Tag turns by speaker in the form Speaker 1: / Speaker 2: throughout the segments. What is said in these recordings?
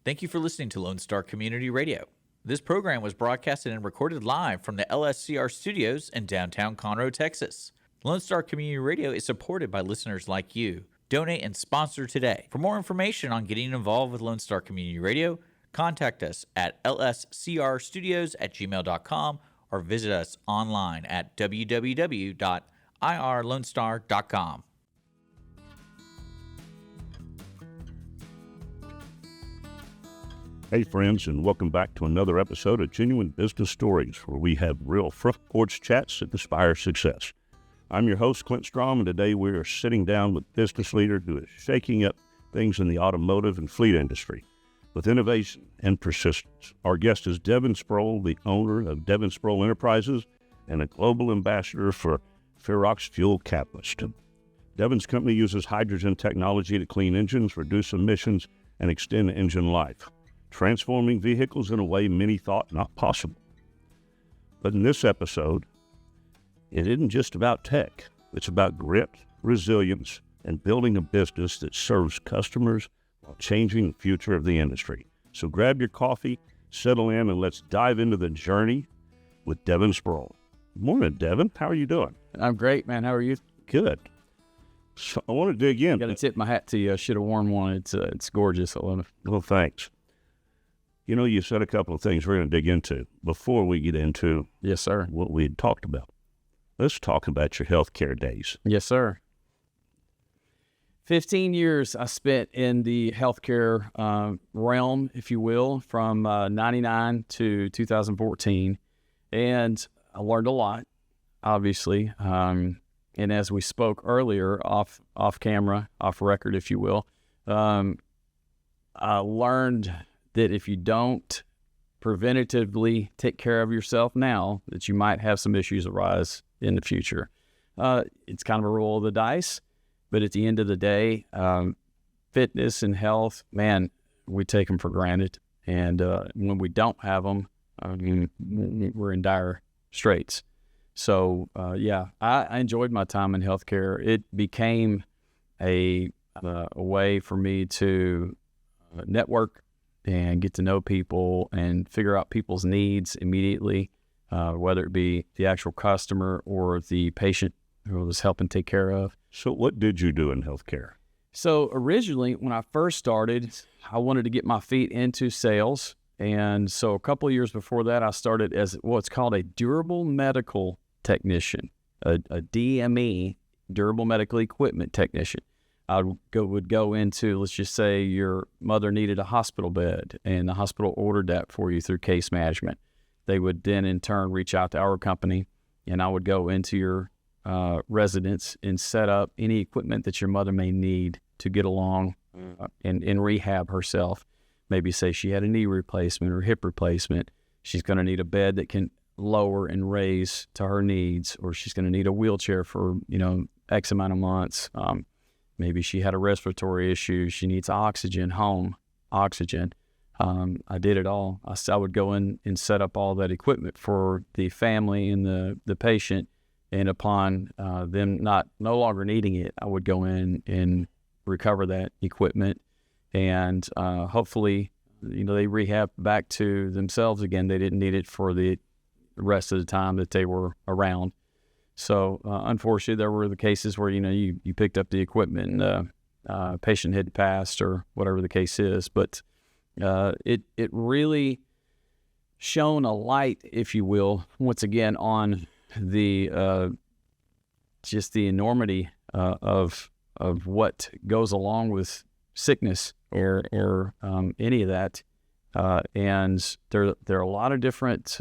Speaker 1: Thank you for listening to Lone Star Community Radio. This program was broadcasted and recorded live from the LSCR studios in downtown Conroe, Texas. Lone Star Community Radio is supported by listeners like you. Donate and sponsor today. For more information on getting involved with Lone Star Community Radio, contact us at lscrstudios@gmail.com or visit us online at www.irlonestar.com.
Speaker 2: Hey friends, and welcome back to another episode of Genuine Business Stories, where we have real front porch chats that inspire success. I'm your host, Clint Strom, and today we are sitting down with a business leader who is shaking up things in the automotive and fleet industry with innovation and persistence. Our guest is Devin Spruill, the owner of Devin Spruill Enterprises and a global ambassador for Ferox Fuel Catalyst. Devin's company uses hydrogen technology to clean engines, reduce emissions, and extend engine life, transforming vehicles in a way many thought not possible. But in this episode, it isn't just about tech. It's about grit, resilience, and building a business that serves customers while changing the future of the industry. So grab your coffee, settle in, and let's dive into the journey with Devin Spruill. Good morning, Devin. How are you doing?
Speaker 3: I'm great, man. How are you?
Speaker 2: Good. So I want to dig in.
Speaker 3: Got to tip my hat to you. I should have worn one. It's gorgeous. I love it.
Speaker 2: Well, thanks. You know, you said a couple of things we're going to dig into before we get into
Speaker 3: Yes, sir.
Speaker 2: what we had talked about. Let's talk about your healthcare days.
Speaker 3: Yes, sir. 15 years I spent in the healthcare realm, if you will, from 99 to 2014. And I learned a lot, obviously. And as we spoke earlier, off camera, off record, if you will, I learned that if you don't preventatively take care of yourself now, that you might have some issues arise in the future. It's kind of a roll of the dice, but at the end of the day, fitness and health, man, we take them for granted. And when we don't have them, we're in dire straits. So, I enjoyed my time in healthcare. It became a way for me to network and get to know people and figure out people's needs immediately, whether it be the actual customer or the patient who I was helping take care of.
Speaker 2: So what did you do in healthcare?
Speaker 3: So originally, when I first started, I wanted to get my feet into sales. And so a couple of years before that, I started as what's called a durable medical technician, a DME, durable medical equipment technician. I would go into, let's just say your mother needed a hospital bed and the hospital ordered that for you through case management. They would then in turn reach out to our company, and I would go into your residence and set up any equipment that your mother may need to get along and rehab herself. Maybe say she had a knee replacement or hip replacement. She's going to need a bed that can lower and raise to her needs, or she's going to need a wheelchair for, X amount of months. Maybe she had a respiratory issue. She needs home oxygen. I did it all. I would go in and set up all that equipment for the family and the patient. And upon them no longer needing it, I would go in and recover that equipment. And hopefully, they rehab back to themselves again. They didn't need it for the rest of the time that they were around. So unfortunately, there were the cases where, you picked up the equipment and patient had passed or whatever the case is. But it really shone a light, if you will, once again, on the just the enormity of what goes along with sickness or any of that. And there are a lot of different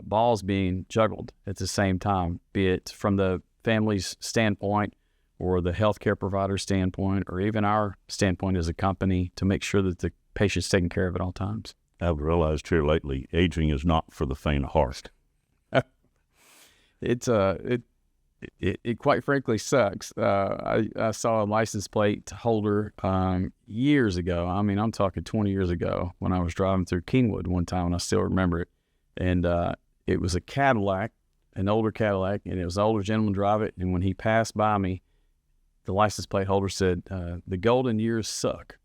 Speaker 3: balls being juggled at the same time, be it from the family's standpoint or the healthcare provider standpoint, or even our standpoint as a company to make sure that the patient's taken care of at all times.
Speaker 2: I've realized here lately, aging is not for the faint of heart.
Speaker 3: It quite frankly sucks. I saw a license plate holder years ago. I mean, I'm talking 20 years ago when I was driving through Kingwood one time, and I still remember it. And it was a Cadillac, an older Cadillac, and it was an older gentleman drive it. And when he passed by me, the license plate holder said, "The golden years suck."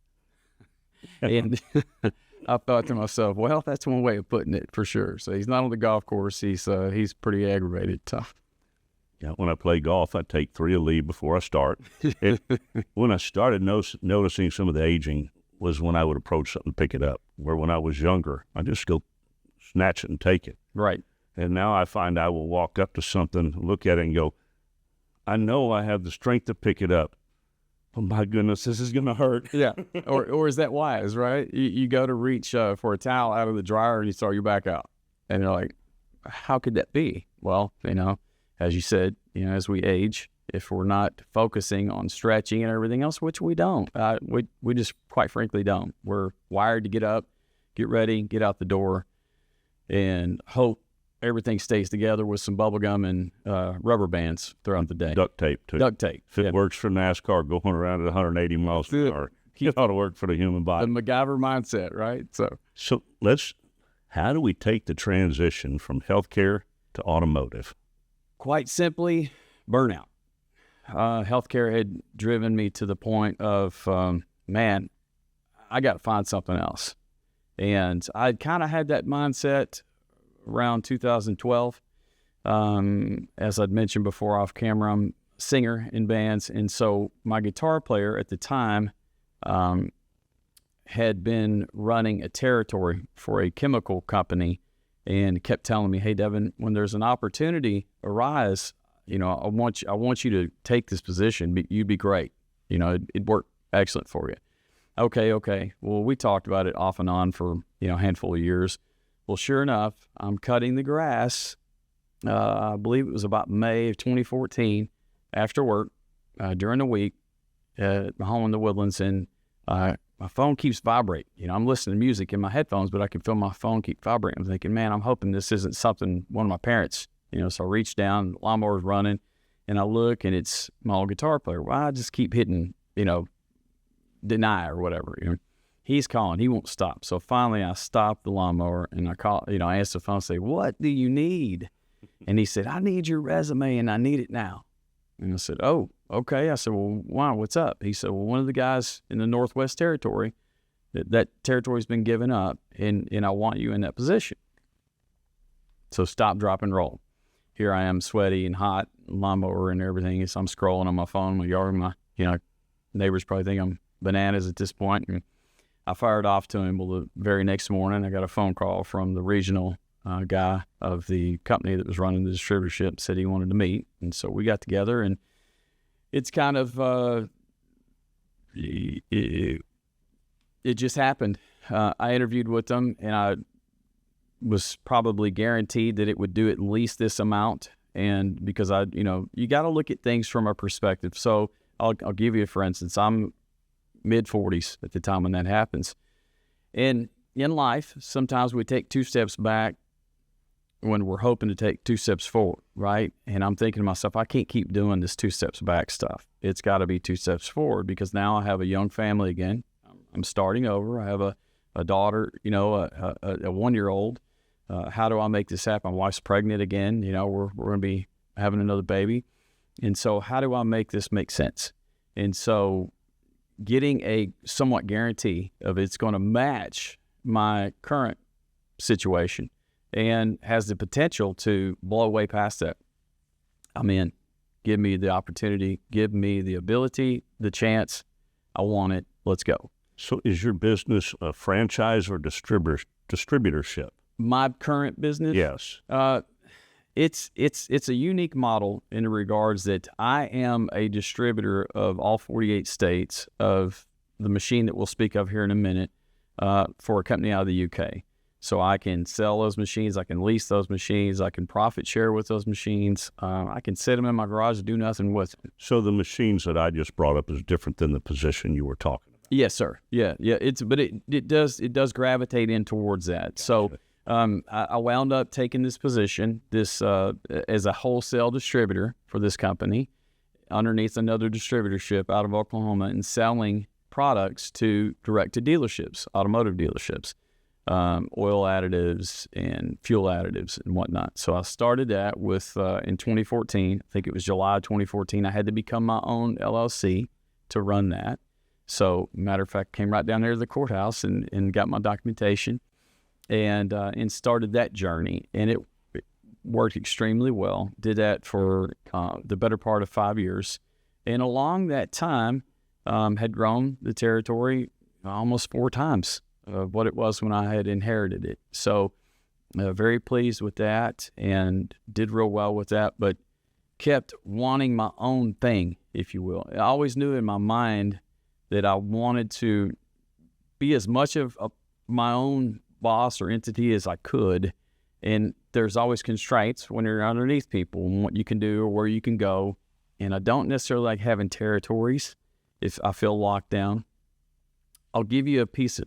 Speaker 3: And I thought to myself, well, that's one way of putting it for sure. So he's not on the golf course. He's pretty aggravated, tough.
Speaker 2: Yeah, when I play golf, I take 3 a lead before I start. When I started noticing some of the aging was when I would approach something and pick it up, where when I was younger, I just go snatch it and take it.
Speaker 3: Right.
Speaker 2: And now I find I will walk up to something, look at it and go, I know I have the strength to pick it up. Oh, my goodness, this is going to hurt.
Speaker 3: Yeah. Or is that wise, right? You go to reach for a towel out of the dryer and you throw your back out. And you're like, how could that be? Well, as you said, as we age, if we're not focusing on stretching and everything else, which we don't, we just quite frankly don't. We're wired to get up, get ready, get out the door, and hope everything stays together with some bubble gum and rubber bands throughout the day.
Speaker 2: Duct tape, too.
Speaker 3: Duct tape.
Speaker 2: If it works for NASCAR, going around at 180 miles per hour, it ought to work for the human body.
Speaker 3: The MacGyver mindset, right?
Speaker 2: So how do we take the transition from healthcare to automotive?
Speaker 3: Quite simply, burnout. Healthcare had driven me to the point of, man, I got to find something else. And I kind of had that mindset around 2012. As I'd mentioned before off camera, I'm a singer in bands. And so my guitar player at the time had been running a territory for a chemical company and kept telling me, hey, Devin, when there's an opportunity arise, I want you to take this position. You'd be great. It'd work excellent for you. Okay. Well, we talked about it off and on for, a handful of years. Well, sure enough, I'm cutting the grass. I believe it was about May of 2014 after work during the week at my home in the Woodlands. And my phone keeps vibrating. I'm listening to music in my headphones, but I can feel my phone keep vibrating. I'm thinking, man, I'm hoping this isn't something one of my parents, so I reach down, the lawnmower's running, and I look, and it's my old guitar player. Well, I just keep hitting, deny or whatever. He's calling. He won't stop. So finally, I stopped the lawnmower, and I call. I answer the phone and say, what do you need? And he said, I need your resume, and I need it now. And I said, oh, okay. I said, well, wow, what's up? He said, well, one of the guys in the Northwest Territory, that territory's been given up, and I want you in that position. So stop, drop, and roll. Here I am, sweaty and hot, lawnmower and everything. So I'm scrolling on my phone, my yard, my neighbors probably think I'm bananas at this point. And I fired off to him. Well, the very next morning, I got a phone call from the regional guy of the company that was running the distributorship, said he wanted to meet. And so we got together, and it's kind of, it just happened. I interviewed with them, and I was probably guaranteed that it would do at least this amount. And because you got to look at things from a perspective. So I'll give you, for instance, I'm mid-40s at the time when that happens. And in life, sometimes we take 2 steps back when we're hoping to take 2 steps forward, right? And I'm thinking to myself, I can't keep doing this 2 steps back stuff. It's got to be 2 steps forward, because now I have a young family again. I'm starting over. I have a daughter, a 1-year-old. How do I make this happen? My wife's pregnant again. We're going to be having another baby. And so how do I make this make sense? And so getting a somewhat guarantee of it's going to match my current situation and has the potential to blow way past that. I'm in. Give me the opportunity. Give me the ability, the chance. I want it. Let's go.
Speaker 2: So is your business a franchise or distributorship?
Speaker 3: My current business?
Speaker 2: Yes.
Speaker 3: It's a unique model in the regards that I am a distributor of all 48 states of the machine that we'll speak of here in a minute for a company out of the UK. So I can sell those machines, I can lease those machines, I can profit share with those machines. I can sit them in my garage and do nothing with them. So
Speaker 2: the machines that I just brought up is different than the position you were talking about.
Speaker 3: Yes, sir. Yeah. It does gravitate in towards that. Gotcha. So I wound up taking this position, as a wholesale distributor for this company underneath another distributorship out of Oklahoma, and selling products to direct to dealerships, automotive dealerships, oil additives and fuel additives and whatnot. So I started that with in 2014. I think it was July 2014. I had to become my own LLC to run that. So, matter of fact, came right down there to the courthouse and got my documentation and started that journey. And it worked extremely well. Did that for the better part of 5 years. And along that time, had grown the territory almost 4 times of what it was when I had inherited it. So very pleased with that and did real well with that, but kept wanting my own thing, if you will. I always knew in my mind that I wanted to be as much of my own boss or entity as I could. And there's always constraints when you're underneath people and what you can do or where you can go. And I don't necessarily like having territories if I feel locked down. I'll give you a piece of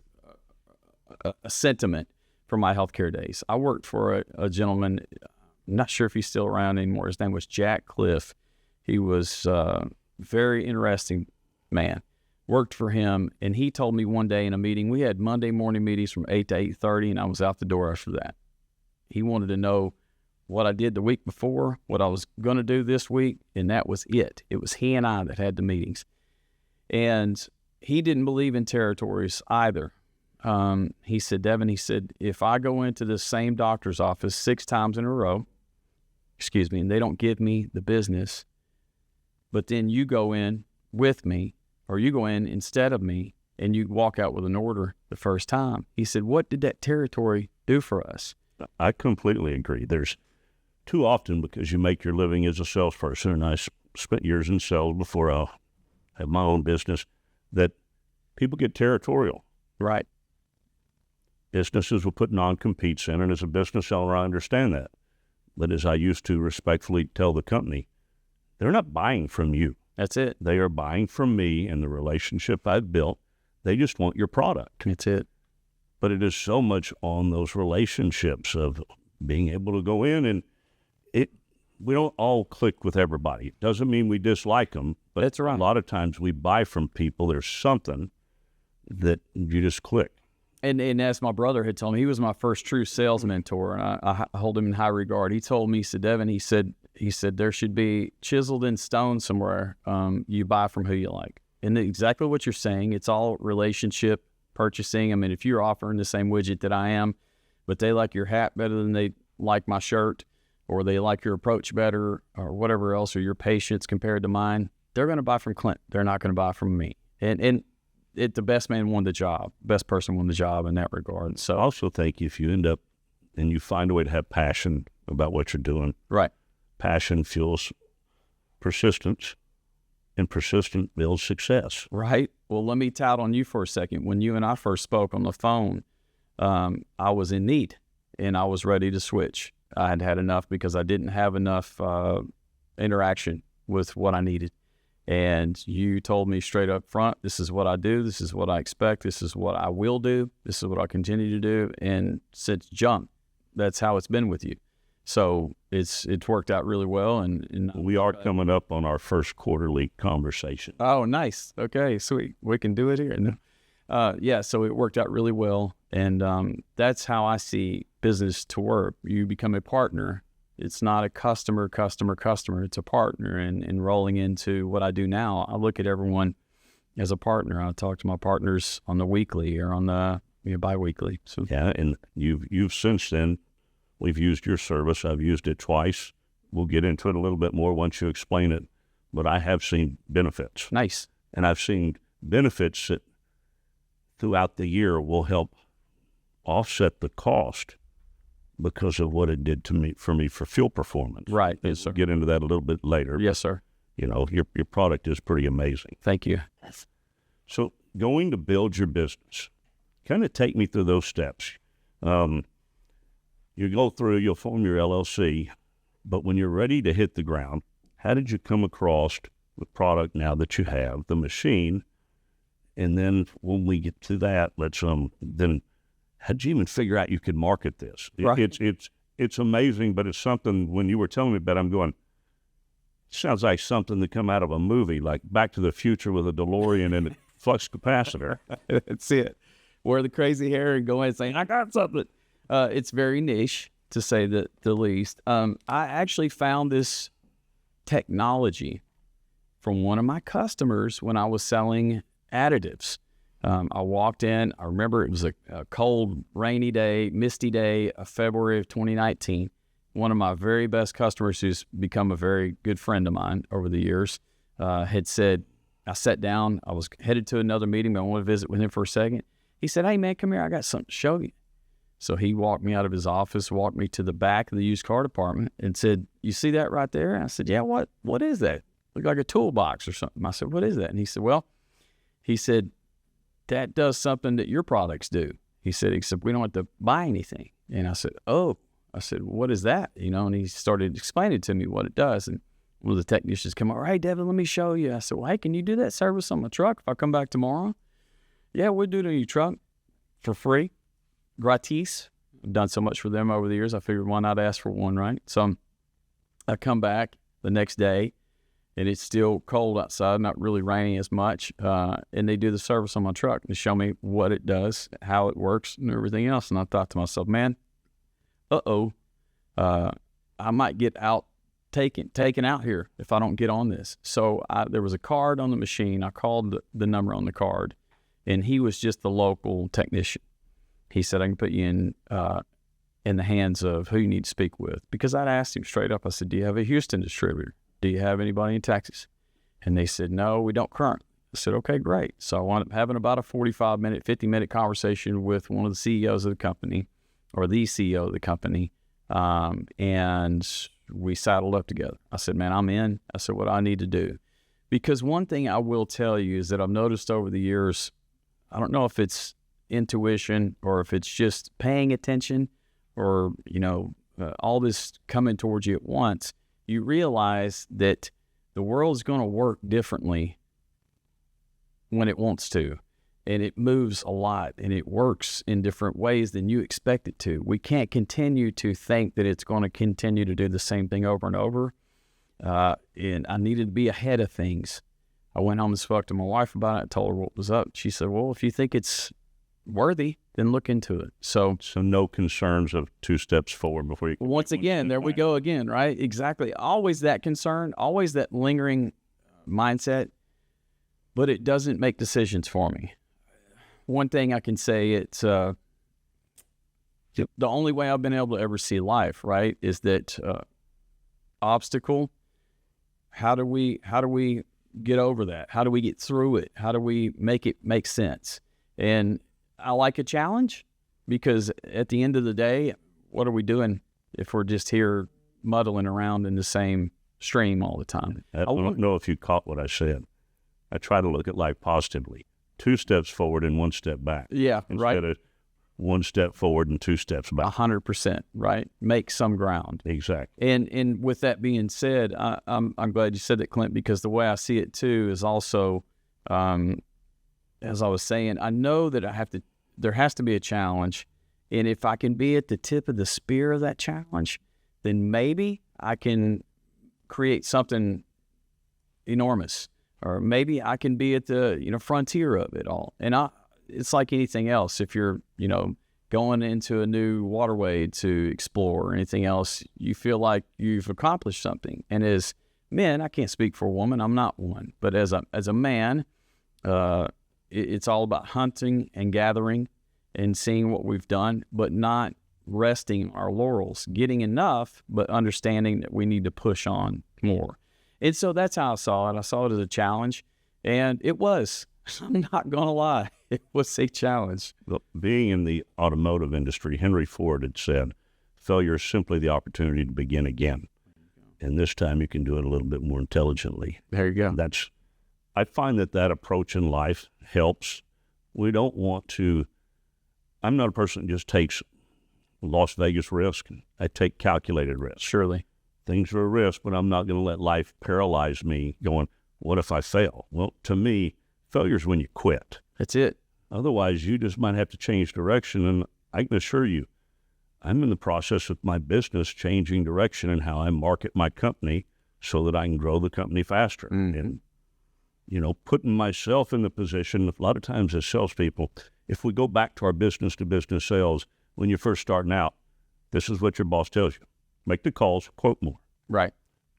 Speaker 3: a sentiment from my healthcare days. I worked for a gentleman, I'm not sure if he's still around anymore. His name was Jack Cliff. He was a very interesting man. Worked for him, and he told me one day in a meeting, we had Monday morning meetings from 8 to 8:30, and I was out the door after that. He wanted to know what I did the week before, what I was going to do this week, and that was it. It was he and I that had the meetings. And he didn't believe in territories either. He said, Devin, he said, if I go into the same doctor's office 6 times in a row, and they don't give me the business, but then you go in with me, or you go in instead of me, and you walk out with an order the first time. He said, what did that territory do for us?
Speaker 2: I completely agree. There's too often, because you make your living as a salesperson, and I spent years in sales before I had my own business, that people get territorial.
Speaker 3: Right.
Speaker 2: Businesses will put non-competes in, and as a business owner, I understand that. But as I used to respectfully tell the company, they're not buying from you.
Speaker 3: That's it.
Speaker 2: They are buying from me and the relationship I've built. They just want your product.
Speaker 3: That's it.
Speaker 2: But it is so much on those relationships of being able to go in, and we don't all click with everybody. It doesn't mean we dislike them, but
Speaker 3: that's right.
Speaker 2: A lot of times we buy from people. There's something that you just click.
Speaker 3: And as my brother had told me, he was my first true sales mentor, and I hold him in high regard. He told me, he said, Devin, he said, there should be chiseled in stone somewhere, you buy from who you like. And exactly what you're saying, it's all relationship purchasing. I mean, if you're offering the same widget that I am, but they like your hat better than they like my shirt, or they like your approach better, or whatever else, or your patience compared to mine, they're going to buy from Clint. They're not going to buy from me. And the best man won the job. Best person won the job in that regard. So
Speaker 2: I also think if you end up and you find a way to have passion about what you're doing,
Speaker 3: right?
Speaker 2: Passion fuels persistence, and persistence builds success.
Speaker 3: Right. Well, let me tout on you for a second. When you and I first spoke on the phone, I was in need, and I was ready to switch. I had had enough because I didn't have enough interaction with what I needed. And you told me straight up front, this is what I do, this is what I expect, this is what I will do, this is what I continue to do. And since jump, that's how it's been with you. So it's worked out really well. And
Speaker 2: we are coming up on our first quarterly conversation.
Speaker 3: Oh, nice. Okay, sweet. We can do it here. Yeah, so it worked out really well. And that's how I see business to work. You become a partner. It's not a customer. It's a partner. And rolling into what I do now, I look at everyone as a partner. I talk to my partners on the weekly or on the bi-weekly. So
Speaker 2: yeah, and you've since then, we've used your service. I've used it twice. We'll get into it a little bit more once you explain it. But I have seen benefits.
Speaker 3: Nice.
Speaker 2: And I've seen benefits that throughout the year will help offset the cost because of what it did for me for fuel performance.
Speaker 3: Right. Yes, sir.
Speaker 2: We'll get into that a little bit later.
Speaker 3: Yes, sir.
Speaker 2: You know, your product is pretty amazing.
Speaker 3: Thank you.
Speaker 2: So going to build your business, kind of take me through those steps. You go through, you'll form your LLC, but when you're ready to hit the ground, how did you come across the product now that you have, the machine? And then when we get to that, then how'd you even figure out you could market this?
Speaker 3: Right.
Speaker 2: It's amazing, but it's something, when you were telling me about it, I'm going, it sounds like something that come out of a movie, like Back to the Future with a DeLorean and a flux capacitor.
Speaker 3: That's it. Wear the crazy hair and go in and say, I got something. It's very niche, to say the least. I actually found this technology from one of my customers when I was selling additives. I walked in. I remember it was a cold, rainy day, misty day of February of 2019. One of my very best customers, who's become a very good friend of mine over the years, had said, I sat down. I was headed to another meeting, but I wanted to visit with him for a second. He said, "Hey, man, come here. I got something to show you." So he walked me out of his office, walked me to the back of the used car department and said, "You see that right there?" I said, "Yeah, what is that? Look like a toolbox or something." I said, "What is that?" And he said, "That does something that your products do." He said, "Except we don't have to buy anything." And I said, "Oh." I said, "What is that?" And he started explaining to me what it does. And one of the technicians come over, "Hey, Devin, let me show you." I said, "Well, hey, can you do that service on my truck if I come back tomorrow?" "Yeah, we'll do it on your truck for free, gratis." I've done so much for them over the years, I figured why not ask for one, right? So I come back the next day, and it's still cold outside, not really raining as much, and they do the service on my truck to show me what it does, how it works, and everything else. And I thought to myself, man, I might get taken out here if I don't get on this. So there was a card on the machine. I called the number on the card, and he was just the local technician. He said, "I can put you in the hands of who you need to speak with." Because I'd asked him straight up, I said, "Do you have a Houston distributor? Do you have anybody in Texas?" And they said, "No, we don't currently." I said, "Okay, great." So I wound up having about a 45-minute, 50-minute conversation with one of the CEOs of the company, or the CEO of the company, and we saddled up together. I said, "Man, I'm in." I said, "What I need to do?" Because one thing I will tell you is that I've noticed over the years, I don't know if it's intuition or if it's just paying attention or, all this coming towards you at once, you realize that the world is going to work differently when it wants to. And it moves a lot, and it works in different ways than you expect it to. We can't continue to think that it's going to continue to do the same thing over and over. And I needed to be ahead of things. I went home and spoke to my wife about it. I told her what was up. She said, "Well, if you think it's worthy, then look into it." So
Speaker 2: no concerns of 2 steps forward before you.
Speaker 3: Once again, there we go again, right? Exactly. Always that concern, always that lingering mindset, but it doesn't make decisions for me. One thing I can say, it's the only way I've been able to ever see life, right, is that obstacle. How do we get over that? How do we get through it? How do we make it make sense? And I like a challenge, because at the end of the day, what are we doing if we're just here muddling around in the same stream all the time?
Speaker 2: I don't know if you caught what I said. I try to look at life positively. 2 steps forward and 1 step back.
Speaker 3: Yeah, right.
Speaker 2: Instead of 1 step forward and 2 steps back.
Speaker 3: 100%, right? Make some ground.
Speaker 2: Exactly.
Speaker 3: And with that being said, I'm glad you said that, Clint, because the way I see it too is also, as I was saying, I know that there has to be a challenge, and if I can be at the tip of the spear of that challenge, then maybe I can create something enormous. Or maybe I can be at the frontier of it all. And it's like anything else. If you're going into a new waterway to explore or anything else, you feel like you've accomplished something. And as men, I can't speak for a woman. I'm not one. But as a man, it's all about hunting and gathering and seeing what we've done, but not resting our laurels, getting enough, but understanding that we need to push on more. And so that's how I saw it. I saw it as a challenge, and it was. I'm not going to lie. It was a challenge.
Speaker 2: Well, being in the automotive industry, Henry Ford had said, "Failure is simply the opportunity to begin again." And this time you can do it a little bit more intelligently.
Speaker 3: There you go.
Speaker 2: I find that approach in life helps. We don't want to, I'm not a person that just takes Las Vegas risk. I take calculated risk.
Speaker 3: Surely.
Speaker 2: Things are a risk, but I'm not going to let life paralyze me going, what if I fail? Well, to me, failure is when you quit.
Speaker 3: That's it.
Speaker 2: Otherwise, you just might have to change direction. And I can assure you, I'm in the process of my business changing direction and how I market my company so that I can grow the company faster.
Speaker 3: Mm-hmm.
Speaker 2: And, putting myself in the position, a lot of times as salespeople, if we go back to our business-to-business sales, when you're first starting out, this is what your boss tells you. Make the calls, quote more.
Speaker 3: Right.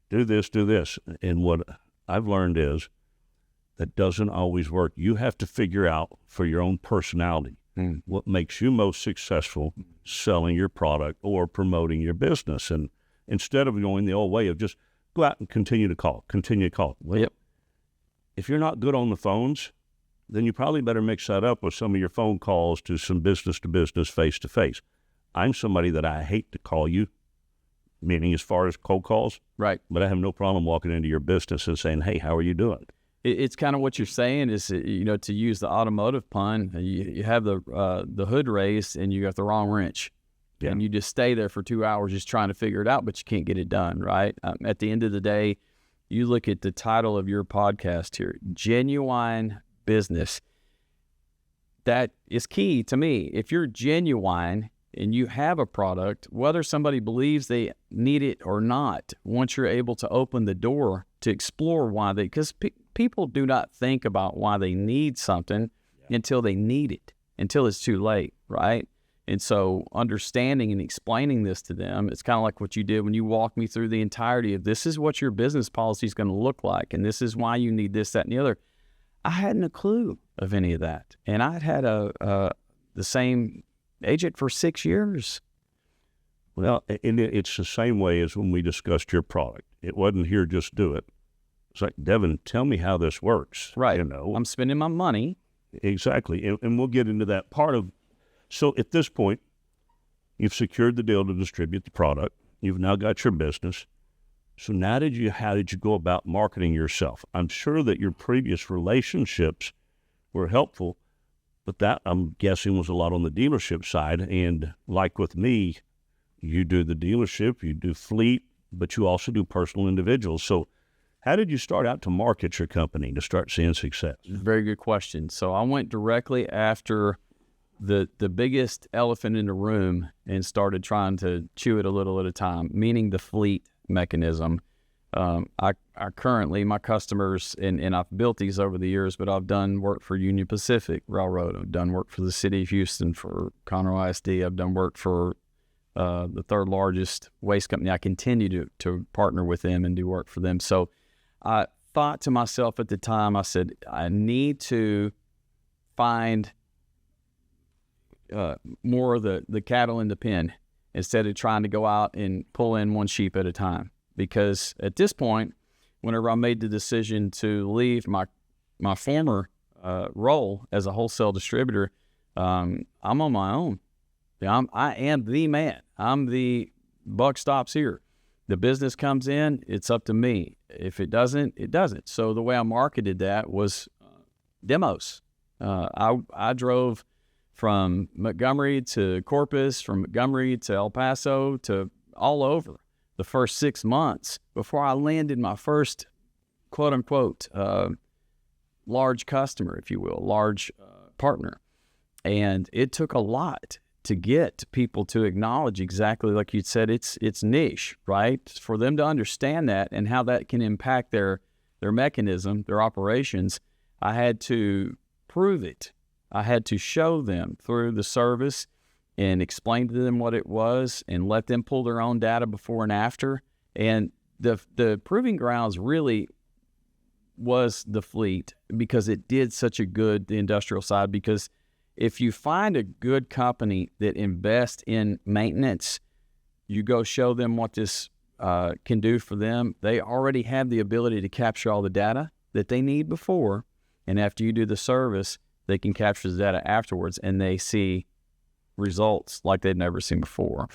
Speaker 2: Do this, do this. And what I've learned is that doesn't always work. You have to figure out for your own personality what makes you most successful selling your product or promoting your business. And instead of going the old way of just go out and continue to call. Well, if you're not good on the phones, then you probably better mix that up with some of your phone calls to some business-to-business, face-to-face. I'm somebody that I hate to call you, meaning as far as cold calls.
Speaker 3: Right.
Speaker 2: But I have no problem walking into your business and saying, hey, how are you doing?
Speaker 3: It's kind of what you're saying is, to use the automotive pun, you have the hood raised and you got the wrong wrench. Yeah. And you just stay there for 2 hours just trying to figure it out, but you can't get it done, right? At the end of the day, you look at the title of your podcast here, Genuine Business. That is key to me. If you're genuine and you have a product, whether somebody believes they need it or not, once you're able to open the door to explore why because people do not think about why they need something until they need it, until it's too late, right? And so understanding and explaining this to them, it's kind of like what you did when you walked me through the entirety of this is what your business policy is going to look like, and this is why you need this, that, and the other. I hadn't a clue of any of that. And I'd had the same agent for 6 years.
Speaker 2: Well, and it's the same way as when we discussed your product. It wasn't here, just do it. It's like, Devin, tell me how this works.
Speaker 3: Right. I'm spending my money.
Speaker 2: Exactly. And we'll get into that part of. So at this point, you've secured the deal to distribute the product. You've now got your business. So now how did you go about marketing yourself? I'm sure that your previous relationships were helpful, but that, I'm guessing, was a lot on the dealership side. And like with me, you do the dealership, you do fleet, but you also do personal individuals. So how did you start out to market your company to start seeing success?
Speaker 3: Very good question. So I went directly after the biggest elephant in the room and started trying to chew it a little at a time, meaning the fleet mechanism. I currently, my customers, and I've built these over the years, but I've done work for Union Pacific Railroad. I've done work for the city of Houston for Conroe ISD. I've done work for the third largest waste company. I continue to partner with them and do work for them. So I thought to myself at the time, I said, I need to find more of the cattle in the pen instead of trying to go out and pull in one sheep at a time. Because at this point, whenever I made the decision to leave my former role as a wholesale distributor, I'm on my own. I am the man. I'm the buck stops here. The business comes in, it's up to me. If it doesn't, it doesn't. So the way I marketed that was demos. I drove from Montgomery to Corpus, from Montgomery to El Paso, to all over the first 6 months before I landed my first quote unquote large customer, if you will, large partner. And it took a lot to get people to acknowledge exactly like you said, it's niche, right? For them to understand that and how that can impact their mechanism, their operations. I had to prove it. I had to show them through the service and explain to them what it was and let them pull their own data before and after. And the proving grounds really was the fleet, because it did such a good, the industrial side, because if you find a good company that invests in maintenance, you go show them what this can do for them. They already have the ability to capture all the data that they need before, and after you do the service, they can capture the data afterwards, and they see results like they'd never seen before.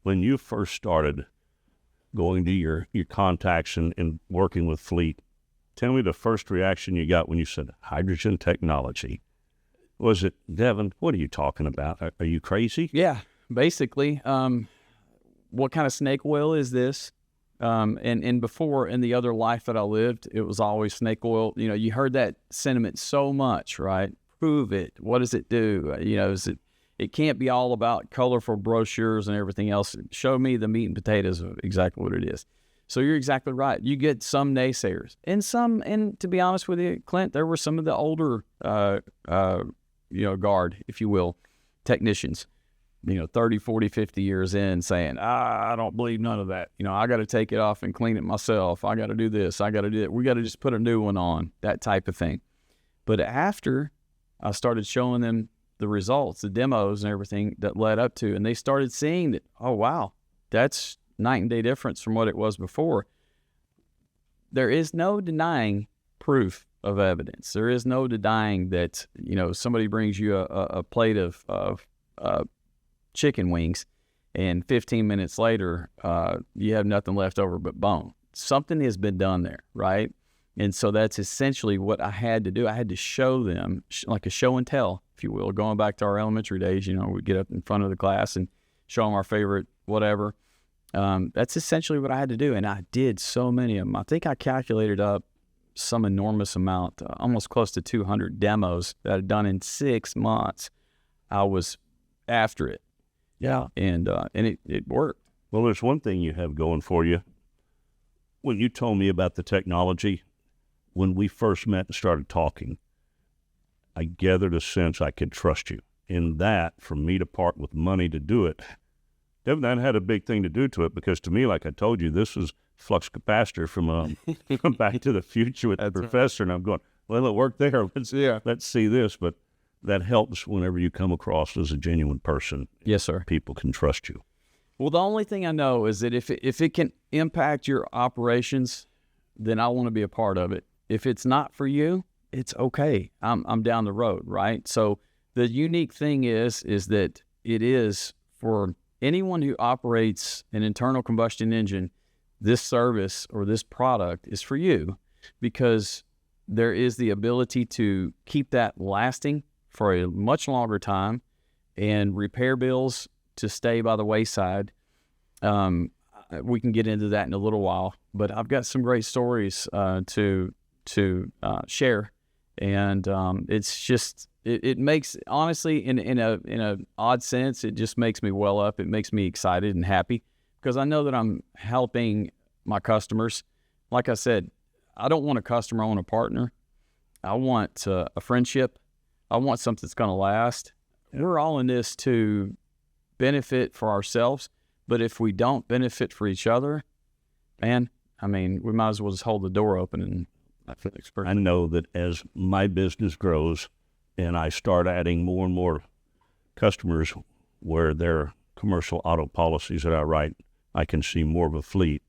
Speaker 2: When you first started going to your contacts and working with fleet, tell me the first reaction you got when you said hydrogen technology. Was it, Devin, what are you talking about? Are you crazy?
Speaker 3: Yeah, basically. What kind of snake oil is this? And before, in the other life that I lived, it was always snake oil. You know, you heard that sentiment so much, right? Prove it. What does it do? You know, it can't be all about colorful brochures and everything else. Show me the meat and potatoes of exactly what it is. So you're exactly right. You get some naysayers, and to be honest with you, Clint, there were some of the older, guard, if you will, technicians 30, 40, 50 years in saying, I don't believe none of that. I got to take it off and clean it myself. I got to do this. I got to do it. We got to just put a new one on, that type of thing. But after I started showing them the results, the demos and everything that led up to, and they started seeing that, oh, wow, that's night and day difference from what it was before. There is no denying proof of evidence. There is no denying that, somebody brings you a plate of chicken wings, and 15 minutes later, you have nothing left over but bone. Something has been done there, right? And so that's essentially what I had to do. I had to show them, like a show and tell, if you will, going back to our elementary days. We'd get up in front of the class and show them our favorite whatever. That's essentially what I had to do, and I did so many of them. I think I calculated up some enormous amount, almost close to 200 demos that I'd done in 6 months. I was after it. Yeah. And it worked.
Speaker 2: Well, there's one thing you have going for you. When you told me about the technology, when we first met and started talking, I gathered a sense I could trust you. In that, for me to part with money to do it, Devin, that had a big thing to do to it, because to me, like I told you, this was flux capacitor from Back to the Future with the professor. Right. And I'm going, well, it worked there. Let's see this. But that helps whenever you come across as a genuine person.
Speaker 3: Yes, sir.
Speaker 2: People can trust you.
Speaker 3: Well, the only thing I know is that if it can impact your operations, then I want to be a part of it. If it's not for you, it's okay. I'm down the road, right? So the unique thing is that it is for anyone who operates an internal combustion engine. This service or this product is for you, because there is the ability to keep that lasting for a much longer time, and repair bills to stay by the wayside. We can get into that in a little while, but I've got some great stories to share, and it's just it makes, honestly, in a odd sense, it just makes me well up. It makes me excited and happy, because I know that I'm helping my customers. Like I said, I don't want a customer, I want a partner. I want a friendship. I want something that's going to last. We're all in this to benefit for ourselves, but if we don't benefit for each other, man, we might as well just hold the door open. And
Speaker 2: I know that as my business grows and I start adding more and more customers where their commercial auto policies that I write, I can see more of a fleet.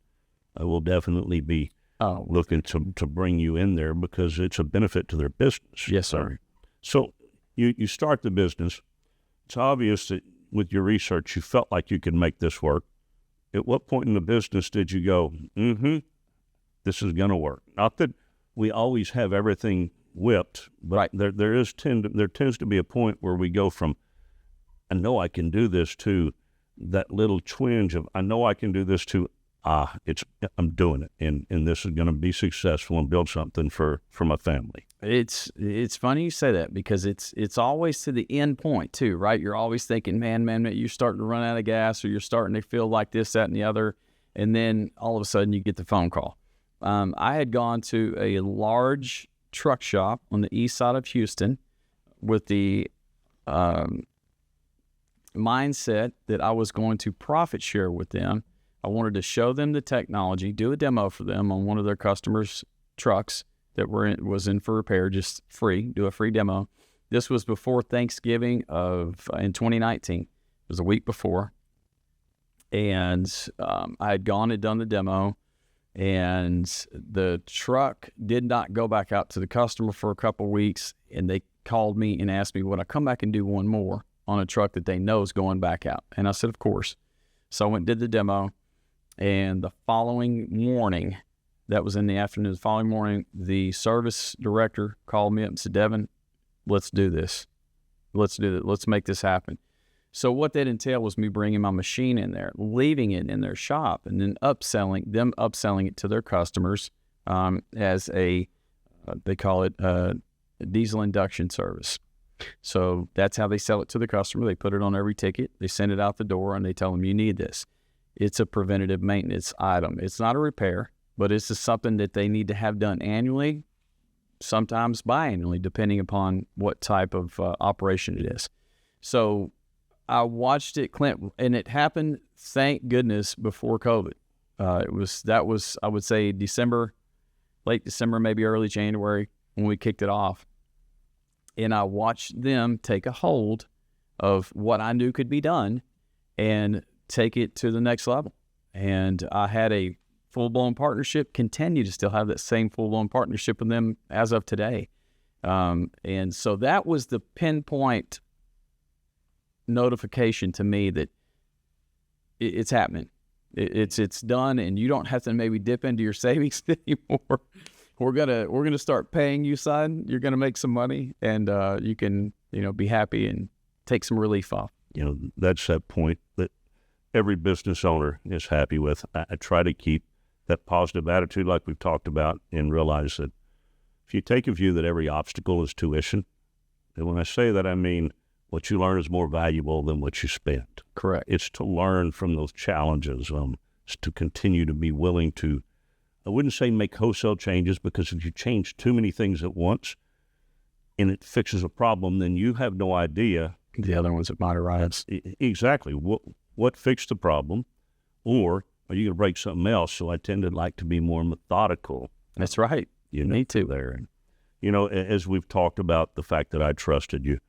Speaker 2: I will definitely be looking to bring you in there, because it's a benefit to their business.
Speaker 3: Yes, sir.
Speaker 2: So you start the business. It's obvious that with your research, you felt like you could make this work. At what point in the business did you go, this is going to work? Not that we always have everything whipped, but right. there tends to be a point where we go from, I know I can do this, to that little twinge of, I know I can do this, to, I'm doing it, and this is going to be successful and build something for my family.
Speaker 3: It's funny you say that, because it's always to the end point too, right? You're always thinking, man, you're starting to run out of gas, or you're starting to feel like this, that, and the other, and then all of a sudden you get the phone call. I had gone to a large truck shop on the east side of Houston with the mindset that I was going to profit share with them. I wanted to show them the technology, do a demo for them on one of their customers' trucks that was in for repair, just free, do a free demo. This was before Thanksgiving in 2019. It was a week before. And I had gone and done the demo, and the truck did not go back out to the customer for a couple of weeks, and they called me and asked me, would I come back and do one more on a truck that they know is going back out? And I said, of course. So I went and did the demo, and the following morning, that was in the afternoon, the following morning, the service director called me up and said, Devin, let's do this. Let's do it. Let's make this happen. So what that entailed was me bringing my machine in there, leaving it in their shop, and then upselling it to their customers as they call it a diesel induction service. So that's how they sell it to the customer. They put it on every ticket. They send it out the door, and they tell them, you need this. It's a preventative maintenance item. It's not a repair, but it's just something that they need to have done annually, sometimes biannually, depending upon what type of operation it is. So I watched it, Clint, and it happened, thank goodness, before COVID. That was I would say December, late December, maybe early January when we kicked it off. And I watched them take a hold of what I knew could be done and take it to the next level. And I had a full-blown partnership, continue to still have that same full-blown partnership with them as of today. And so that was the pinpoint notification to me that it's happening. It's done, and you don't have to maybe dip into your savings anymore. We're gonna start paying you, son. You're gonna make some money, and you can be happy and take some relief off.
Speaker 2: That's that point that every business owner is happy with. I try to keep that positive attitude like we've talked about and realize that if you take a view that every obstacle is tuition, and when I say that, I mean what you learn is more valuable than what you spend.
Speaker 3: Correct.
Speaker 2: It's to learn from those challenges, it's to continue to be willing to, I wouldn't say make wholesale changes, because if you change too many things at once and it fixes a problem, then you have no idea
Speaker 3: the other ones that might arise.
Speaker 2: Exactly. What fixed the problem, or are you going to break something else? So I tend to like to be more methodical.
Speaker 3: That's right. Me too.
Speaker 2: There. And, as we've talked about the fact that I trusted you,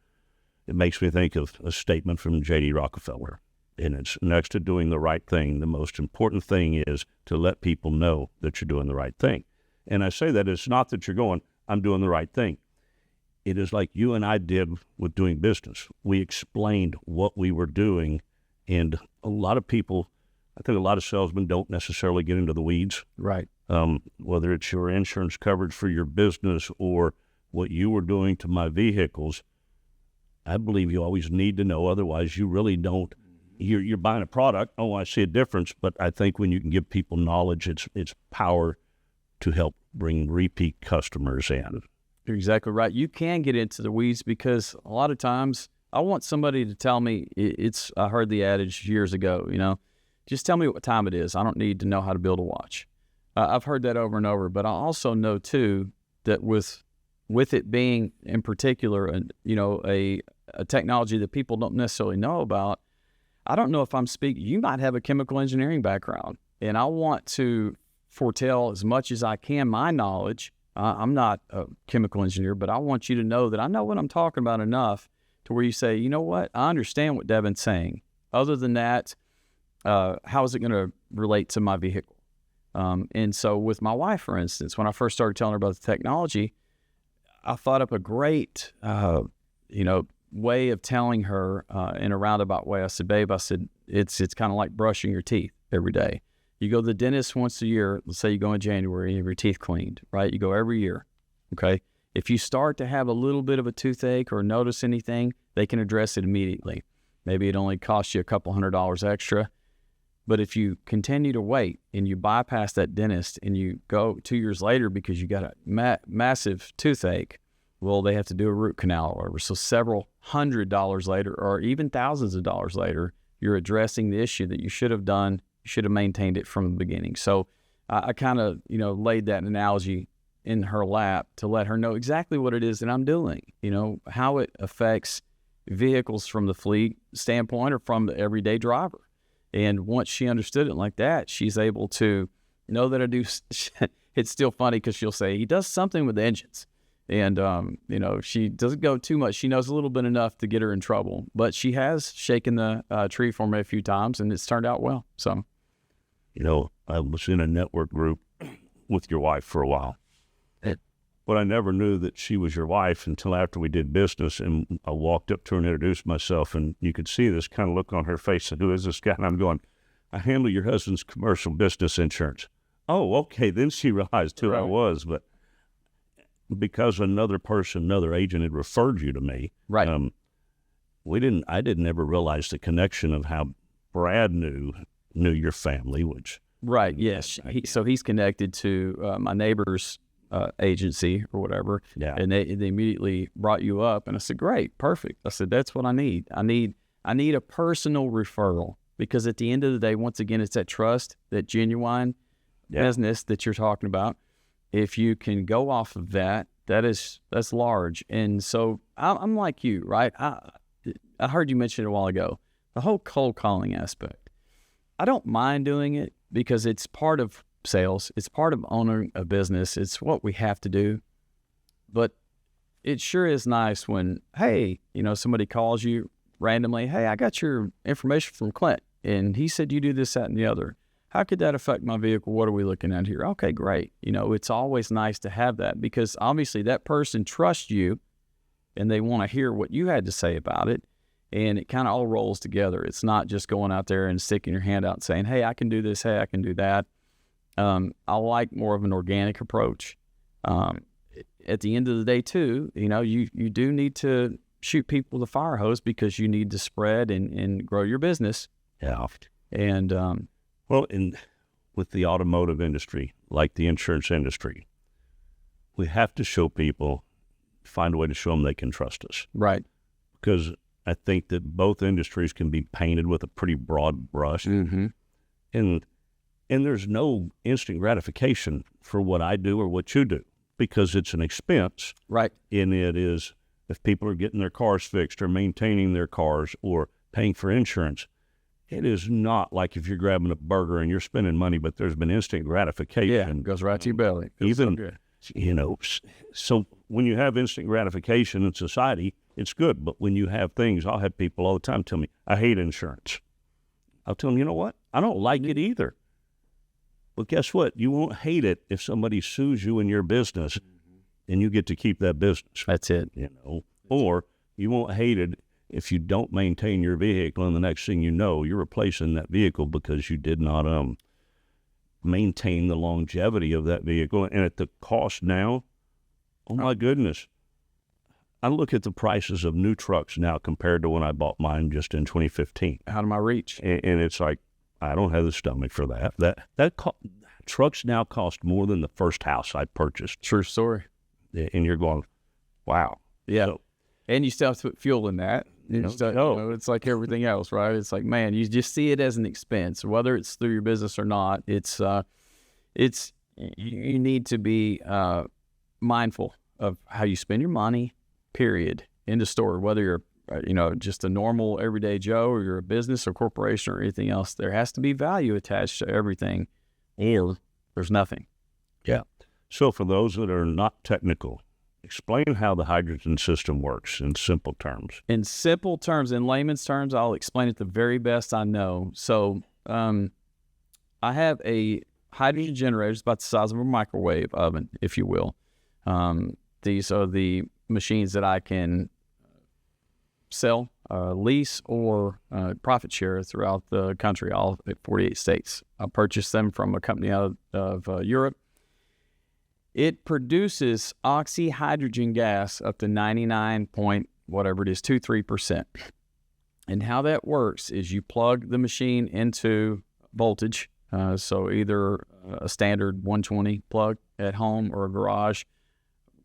Speaker 2: it makes me think of a statement from J.D. Rockefeller. And it's next to doing the right thing, the most important thing is to let people know that you're doing the right thing. And I say that it's not that you're going, I'm doing the right thing. It is like you and I did with doing business. We explained what we were doing, and a lot of people, I think a lot of salesmen don't necessarily get into the weeds.
Speaker 3: Right.
Speaker 2: Whether it's your insurance coverage for your business or what you were doing to my vehicles, I believe you always need to know. Otherwise, you really don't. You're buying a product. Oh, I see a difference. But I think when you can give people knowledge, it's power to help bring repeat customers in.
Speaker 3: You're exactly right. You can get into the weeds because a lot of times I want somebody to tell me I heard the adage years ago, just tell me what time it is. I don't need to know how to build a watch. I've heard that over and over, but I also know too that with it being in particular, a technology that people don't necessarily know about, I don't know if I'm speaking, you might have a chemical engineering background, and I want to foretell as much as I can my knowledge. I'm not a chemical engineer, but I want you to know that I know what I'm talking about enough to where you say, you know what, I understand what Devin's saying. Other than that, how is it going to relate to my vehicle? And so with my wife, for instance, when I first started telling her about the technology, I thought up a great, way of telling her in a roundabout way. I said, babe, it's kind of like brushing your teeth every day. You go to the dentist once a year. Let's say you go in January and you have your teeth cleaned, right? You go every year, okay? If you start to have a little bit of a toothache or notice anything, they can address it immediately. Maybe it only costs you a couple $100 extra. But if you continue to wait and you bypass that dentist and you go 2 years later because you got a massive toothache, well, they have to do a root canal or whatever. So several $100s later, or even thousands of dollars later, you're addressing the issue that you should have done. You should have maintained it from the beginning. So I kind of, laid that analogy in her lap to let her know exactly what it is that I'm doing, how it affects vehicles from the fleet standpoint or from the everyday driver. And once she understood it like that, she's able to know that I do. It's still funny because she'll say, he does something with the engines. And, she doesn't go too much. She knows a little bit enough to get her in trouble. But she has shaken the tree for me a few times, and it's turned out well. So,
Speaker 2: I was in a network group with your wife for a while. But I never knew that she was your wife until after we did business, and I walked up to her and introduced myself, and you could see this kind of look on her face, and who is this guy? And I'm going, I handle your husband's commercial business insurance. Oh, okay. Then she realized who I was, but because another agent had referred you to me,
Speaker 3: right?
Speaker 2: I didn't ever realize the connection of how Brad knew your family, which
Speaker 3: right, yes. So he's connected to my neighbor's agency or whatever, and they immediately brought you up, and I said, great, perfect. I said, that's what I need. I need a personal referral, because at the end of the day, once again, it's that trust, that genuine business that you're talking about. If you can go off of that's large. And so I'm like you, right? I heard you mention it a while ago. the whole cold calling aspect. I don't mind doing it because it's part of sales. It's part of owning a business. It's what we have to do. But it sure is nice when, hey, somebody calls you randomly, hey, I got your information from Clint, and he said you do this, that, and the other. How could that affect my vehicle? What are we looking at here? Okay, great. It's always nice to have that because obviously that person trusts you and they want to hear what you had to say about it. And it kind of all rolls together. It's not just going out there and sticking your hand out and saying, hey, I can do this. Hey, I can do that. I like more of an organic approach. At the end of the day, too, you do need to shoot people with a fire hose because you need to spread and grow your business.
Speaker 2: Yeah.
Speaker 3: And
Speaker 2: with the automotive industry, like the insurance industry, we have to show people, find a way to show them they can trust us.
Speaker 3: Right.
Speaker 2: Because I think that both industries can be painted with a pretty broad brush.
Speaker 3: Mm-hmm.
Speaker 2: And there's no instant gratification for what I do or what you do because it's an expense.
Speaker 3: Right.
Speaker 2: And it is, if people are getting their cars fixed or maintaining their cars or paying for insurance, it is not like if you're grabbing a burger and you're spending money, but there's been instant gratification.
Speaker 3: Yeah, it goes right to your belly.
Speaker 2: So when you have instant gratification in society, it's good. But when you have things, I'll have people all the time tell me, I hate insurance. I'll tell them, you know what? I don't like it either. But guess what? You won't hate it if somebody sues you in your business and you get to keep that business.
Speaker 3: That's it.
Speaker 2: Or you won't hate it if you don't maintain your vehicle and the next thing you know, you're replacing that vehicle because you did not maintain the longevity of that vehicle. And at the cost now, oh my goodness. I look at the prices of new trucks now compared to when I bought mine just in 2015.
Speaker 3: Out of my reach.
Speaker 2: And it's like, I don't have the stomach for that. Trucks now cost more than the first house I purchased.
Speaker 3: True story.
Speaker 2: And you're going, wow.
Speaker 3: Yeah.
Speaker 2: So,
Speaker 3: and you still have to put fuel in that. It's like everything else, right? It's like, man, you just see it as an expense, whether it's through your business or not. You need to be mindful of how you spend your money, period, in the store, whether you're, just a normal everyday Joe or you're a business or corporation or anything else. There has to be value attached to everything, or there's nothing.
Speaker 2: Yeah. So for those that are not technical, explain how the hydrogen system works in simple terms.
Speaker 3: In simple terms, in layman's terms, I'll explain it the very best I know. So I have a hydrogen generator. It's about the size of a microwave oven, if you will. These are the machines that I can sell, lease, or profit share throughout the country, all 48 states. I purchased them from a company out of Europe. It produces oxyhydrogen gas up to 99.23%. And how that works is you plug the machine into voltage, so either a standard 120 plug at home or a garage.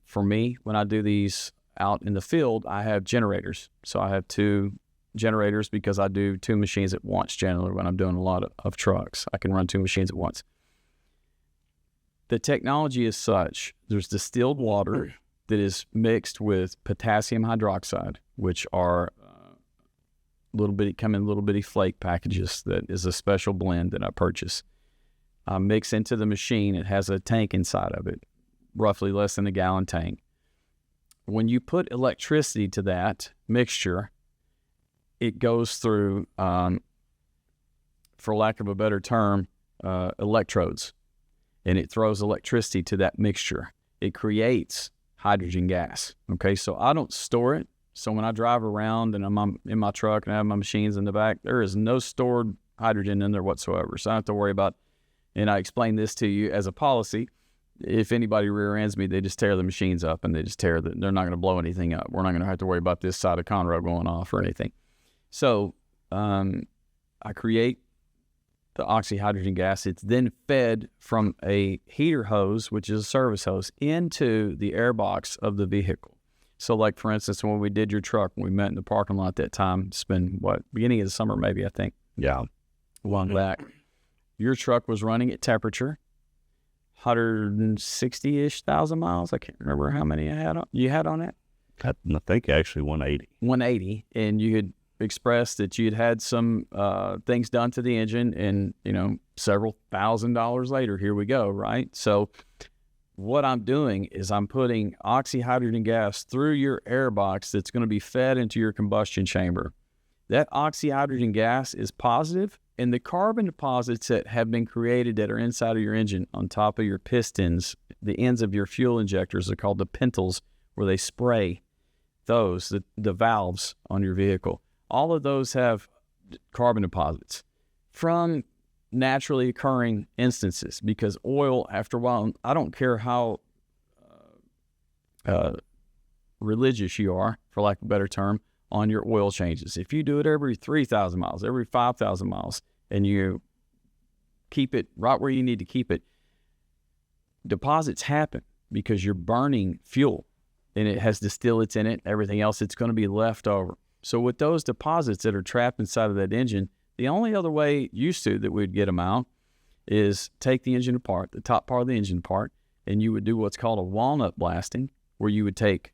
Speaker 3: For me, when I do these out in the field, I have generators. So I have 2 generators because I do 2 machines at once generally when I'm doing a lot of trucks. I can run 2 machines at once. The technology is such, there's distilled water that is mixed with potassium hydroxide, which are come in little bitty flake packages. That is a special blend that I purchase. I mix into the machine. It has a tank inside of it, roughly less than a gallon tank. When you put electricity to that mixture, it goes through, for lack of a better term, electrodes, and it throws electricity to that mixture. It creates hydrogen gas. Okay, so I don't store it. So when I drive around and I'm in my truck and I have my machines in the back, there is no stored hydrogen in there whatsoever. So I don't have to worry about, and I explain this to you as a policy. If anybody rear ends me, they just tear the machines up and they just they're not going to blow anything up. We're not going to have to worry about this side of Conroe going off or anything. So I create the oxyhydrogen gas. It's then fed from a heater hose, which is a service hose, into the airbox of the vehicle. So like, for instance, when we did your truck, when we met in the parking lot that time, it's been, beginning of the summer maybe, I think.
Speaker 2: Yeah.
Speaker 3: A while back. Your truck was running at temperature, 160-ish thousand miles. I can't remember how many you had on it.
Speaker 2: I think actually 180.
Speaker 3: 180, and you had expressed that you'd had some things done to the engine, and several $1,000s later, here we go, right? So what I'm doing is I'm putting oxyhydrogen gas through your air box that's going to be fed into your combustion chamber. That oxyhydrogen gas is positive, and the carbon deposits that have been created that are inside of your engine on top of your pistons, the ends of your fuel injectors are called the pintles, where they spray those, the valves on your vehicle. All of those have carbon deposits from naturally occurring instances, because oil, after a while, I don't care how religious you are, for lack of a better term, on your oil changes. If you do it every 3,000 miles, every 5,000 miles, and you keep it right where you need to keep it, deposits happen because you're burning fuel, and it has distillates in it, everything else, it's going to be left over. So with those deposits that are trapped inside of that engine, the only other way used to that we'd get them out is take the engine apart, the top part of the engine apart, and you would do what's called a walnut blasting, where you would take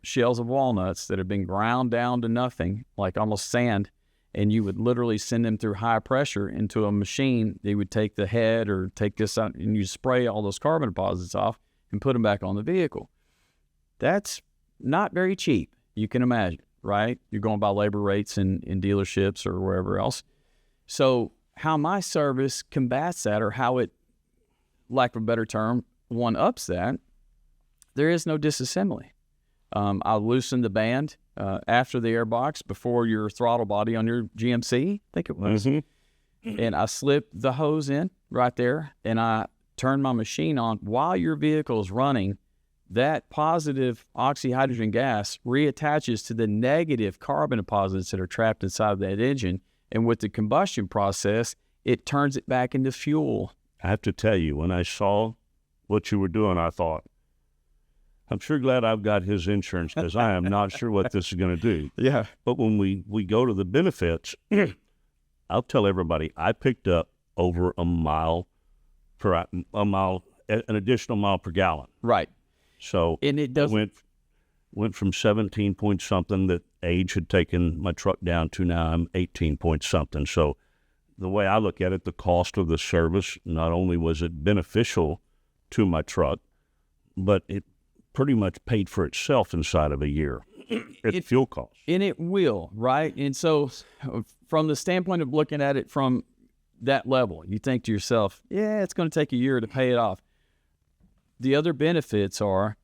Speaker 3: shells of walnuts that have been ground down to nothing, like almost sand, and you would literally send them through high pressure into a machine. They would take the head or take this out, and you spray all those carbon deposits off and put them back on the vehicle. That's not very cheap, you can imagine, right? You're going by labor rates in dealerships or wherever else. So how my service combats that, or how it, lack of a better term, one-ups that, there is no disassembly. I'll loosen the band after the airbox before your throttle body on your GMC, I think it was. Mm-hmm. And I slip the hose in right there, and I turn my machine on while your vehicle is running. That positive oxyhydrogen gas reattaches to the negative carbon deposits that are trapped inside of that engine. And with the combustion process, it turns it back into fuel.
Speaker 2: I have to tell you, when I saw what you were doing, I thought, I'm sure glad I've got his insurance, because I am not sure what this is going to do.
Speaker 3: Yeah.
Speaker 2: But when we go to the benefits, I'll tell everybody, I picked up over an additional mile per gallon.
Speaker 3: Right.
Speaker 2: So
Speaker 3: and it doesn't
Speaker 2: went from 17 point something that age had taken my truck down to, now I'm 18 point something. So the way I look at it, the cost of the service, not only was it beneficial to my truck, but it pretty much paid for itself inside of a year at fuel costs.
Speaker 3: And it will, right? And so from the standpoint of looking at it from that level, you think to yourself, yeah, it's going to take a year to pay it off. The other benefits are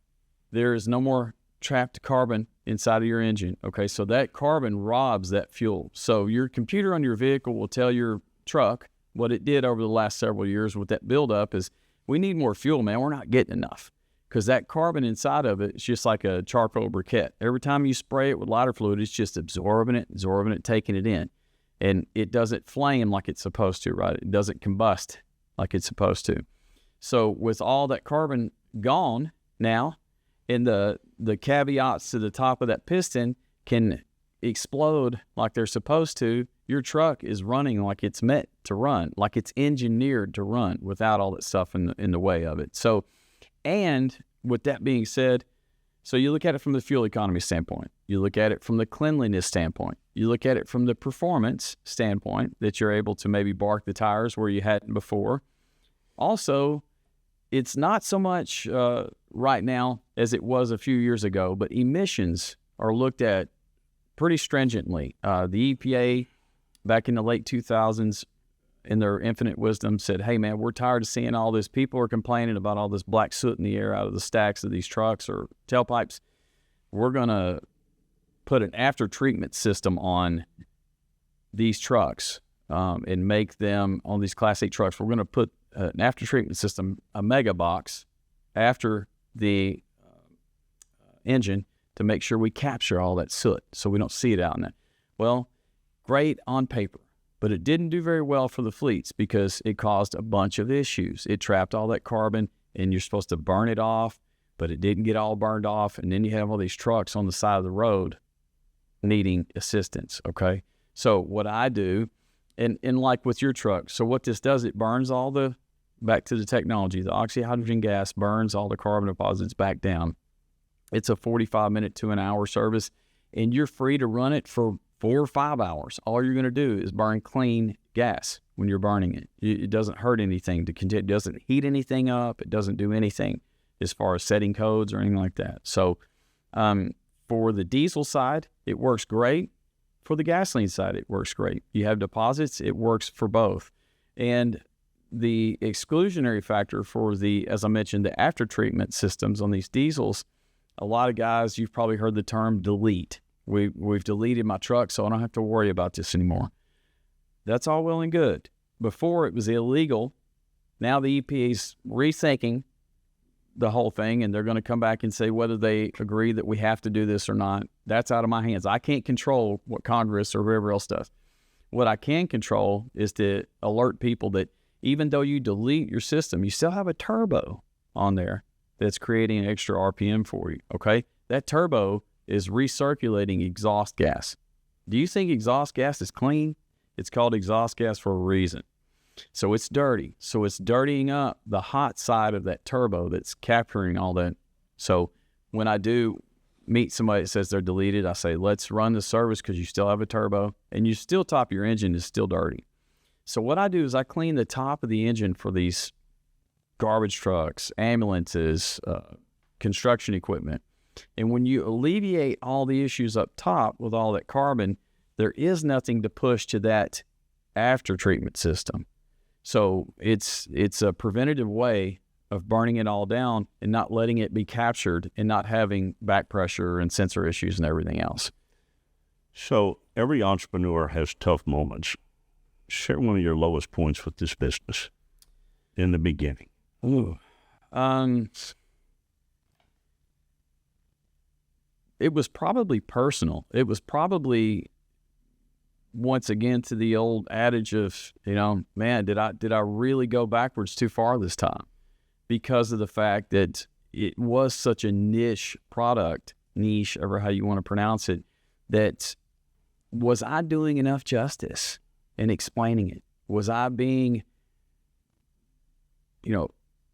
Speaker 3: there is no more trapped carbon inside of your engine. Okay, so that carbon robs that fuel. So your computer on your vehicle will tell your truck what it did over the last several years with that buildup is, we need more fuel, man. We're not getting enough. Because that carbon inside of it is just like a charcoal briquette. Every time you spray it with lighter fluid, it's just absorbing it, taking it in. And it doesn't flame like it's supposed to, right? It doesn't combust like it's supposed to. So with all that carbon gone now, and the caveats to the top of that piston can explode like they're supposed to, your truck is running like it's meant to run, like it's engineered to run without all that stuff in the way of it. So, and with that being said, so you look at it from the fuel economy standpoint, you look at it from the cleanliness standpoint, you look at it from the performance standpoint, that you're able to maybe bark the tires where you hadn't before. Also, it's not so much right now as it was a few years ago, but emissions are looked at pretty stringently. The EPA back in the late 2000s, in their infinite wisdom, said, hey, man, we're tired of seeing all this. People are complaining about all this black soot in the air out of the stacks of these trucks or tailpipes. We're going to put an after-treatment system on these trucks and make them, on these Class 8 trucks, we're going to put an after-treatment system, a mega box, after the engine to make sure we capture all that soot so we don't see it out in that. Well, great on paper. But it didn't do very well for the fleets because it caused a bunch of issues. It trapped all that carbon, and you're supposed to burn it off, but it didn't get all burned off. And then you have all these trucks on the side of the road needing assistance, okay? So what I do, and like with your truck, so what this does, it burns all the, back to the technology, the oxyhydrogen gas burns all the carbon deposits back down. It's a 45-minute to an hour service, and you're free to run it for 4 or 5 hours, all you're going to do is burn clean gas when you're burning it. It doesn't hurt anything to continue. It doesn't heat anything up. It doesn't do anything as far as setting codes or anything like that. So for the diesel side, it works great. For the gasoline side, it works great. You have deposits, it works for both. And the exclusionary factor for the, as I mentioned, the after treatment systems on these diesels, a lot of guys, you've probably heard the term delete. We've deleted my truck, so I don't have to worry about this anymore. That's all well and good. Before it was illegal. Now the EPA's rethinking the whole thing, and they're going to come back and say whether they agree that we have to do this or not. That's out of my hands. I can't control what Congress or whoever else does. What I can control is to alert people that even though you delete your system, you still have a turbo on there that's creating an extra RPM for you, okay? That turbo is recirculating exhaust gas. Do you think exhaust gas is clean? It's called exhaust gas for a reason. So it's dirty. So it's dirtying up the hot side of that turbo that's capturing all that. So when I do meet somebody that says they're deleted, I say, let's run the service because you still have a turbo and you still top your engine is still dirty. So what I do is I clean the top of the engine for these garbage trucks, ambulances, construction equipment. And when you alleviate all the issues up top with all that carbon, there is nothing to push to that after treatment system. So it's a preventative way of burning it all down and not letting it be captured and not having back pressure and sensor issues and everything else.
Speaker 2: So every entrepreneur has tough moments. Share one of your lowest points with this business in the beginning.
Speaker 3: Ooh. It was probably personal. It was probably, once again, to the old adage of, man, did I really go backwards too far this time? Because of the fact that it was such a niche product, or how you want to pronounce it, that was I doing enough justice in explaining it? Was I being,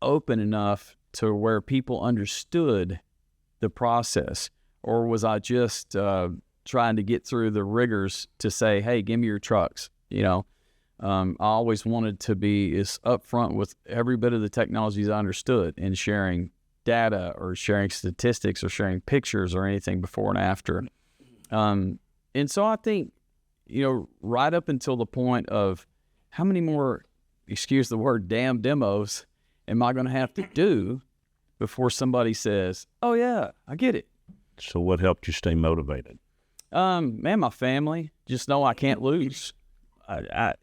Speaker 3: open enough to where people understood the process? Or was I just trying to get through the rigors to say, hey, give me your trucks? I always wanted to be as upfront with every bit of the technologies I understood in sharing data or sharing statistics or sharing pictures or anything before and after. And so I think, right up until the point of how many more, excuse the word, damn demos am I going to have to do before somebody says, oh, yeah, I get it.
Speaker 2: So what helped you stay motivated?
Speaker 3: Man, my family. Just know I can't lose. I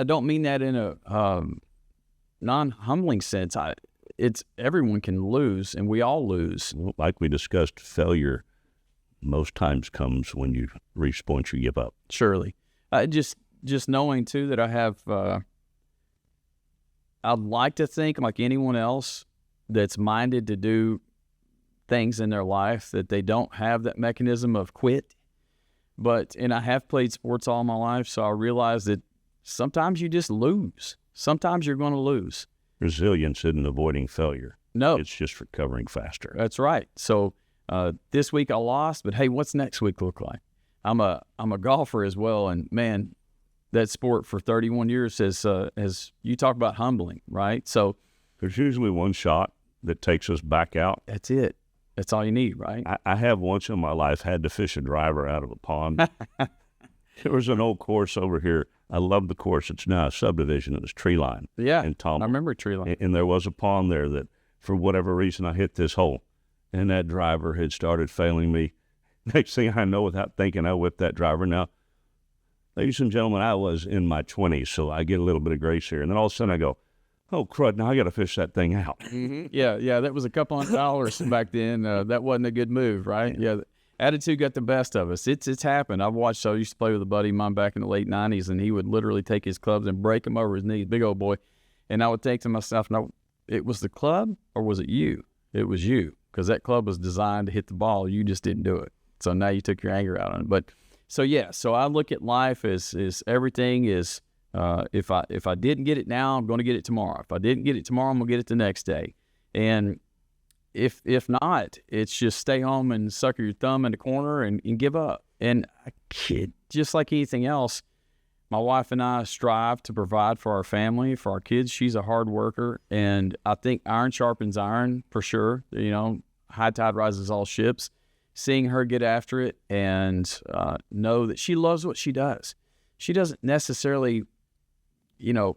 Speaker 3: don't mean that in a non-humbling sense. It's everyone can lose, and we all lose.
Speaker 2: Like we discussed, failure most times comes when you reach the point you give up.
Speaker 3: Surely. Just knowing, too, that I have, I'd like to think like anyone else that's minded to do things in their life, that they don't have that mechanism of quit. And I have played sports all my life, so I realize that sometimes you just lose. Sometimes you're going to lose.
Speaker 2: Resilience isn't avoiding failure.
Speaker 3: No.
Speaker 2: It's just recovering faster.
Speaker 3: That's right. So this week I lost, but hey, what's next week look like? I'm a golfer as well, and man, that sport for 31 years has you talk about humbling, right? So
Speaker 2: there's usually one shot that takes us back out.
Speaker 3: That's it. That's all you need, right?
Speaker 2: I have once in my life had to fish a driver out of a pond. There was an old course over here. I love the course. It's now a subdivision. It was tree line.
Speaker 3: Yeah,
Speaker 2: in Tom.
Speaker 3: I remember tree line.
Speaker 2: And there was a pond there that, for whatever reason, I hit this hole. And that driver had started failing me. Next thing I know, without thinking, I whipped that driver. Now, ladies and gentlemen, I was in my 20s, so I get a little bit of grace here. And then all of a sudden I go, oh, crud, now I got to fish that thing out.
Speaker 3: Mm-hmm. Yeah, that was a couple $100 back then. That wasn't a good move, right? Yeah, attitude got the best of us. It's happened. I used to play with a buddy of mine back in the late 90s, and he would literally take his clubs and break them over his knees, big old boy. And I would think to myself, no, it was the club or was it you? It was you, because that club was designed to hit the ball. You just didn't do it. So now you took your anger out on it. But so I look at life as everything is, if I didn't get it now, I'm going to get it tomorrow. If I didn't get it tomorrow, I'm going to get it the next day. And if not, it's just stay home and sucker your thumb in the corner and give up. And just like anything else, my wife and I strive to provide for our family, for our kids. She's a hard worker, and I think iron sharpens iron for sure. You know, high tide rises all ships. Seeing her get after it and know that she loves what she does. She doesn't necessarily, you know,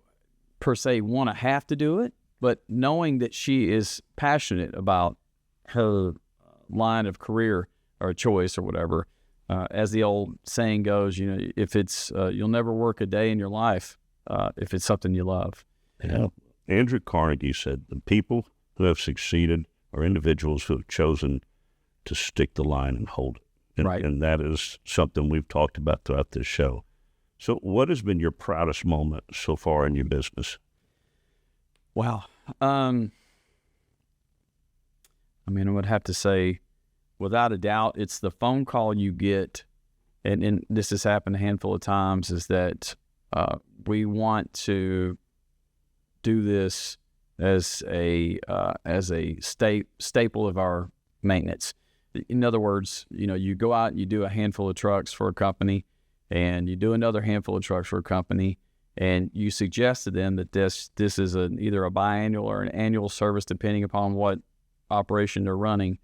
Speaker 3: per se want to have to do it, but knowing that she is passionate about her line of career or choice or whatever, as the old saying goes, you know, if it's you'll never work a day in your life if it's something you love.
Speaker 2: Yeah. Andrew Carnegie said the people who have succeeded are individuals who have chosen to stick the line and hold it. And,
Speaker 3: Right.
Speaker 2: And that is something we've talked about throughout this show. So what has been your proudest moment so far in your business?
Speaker 3: Wow. I mean, I would have to say, without a doubt, it's the phone call you get, and this has happened a handful of times, is that we want to do this as a staple of our maintenance. In other words, you know, you go out and you do a handful of trucks for a company, and you do another handful of trucks for a company, and you suggest to them that this is either a biannual or an annual service, depending upon what operation they're running.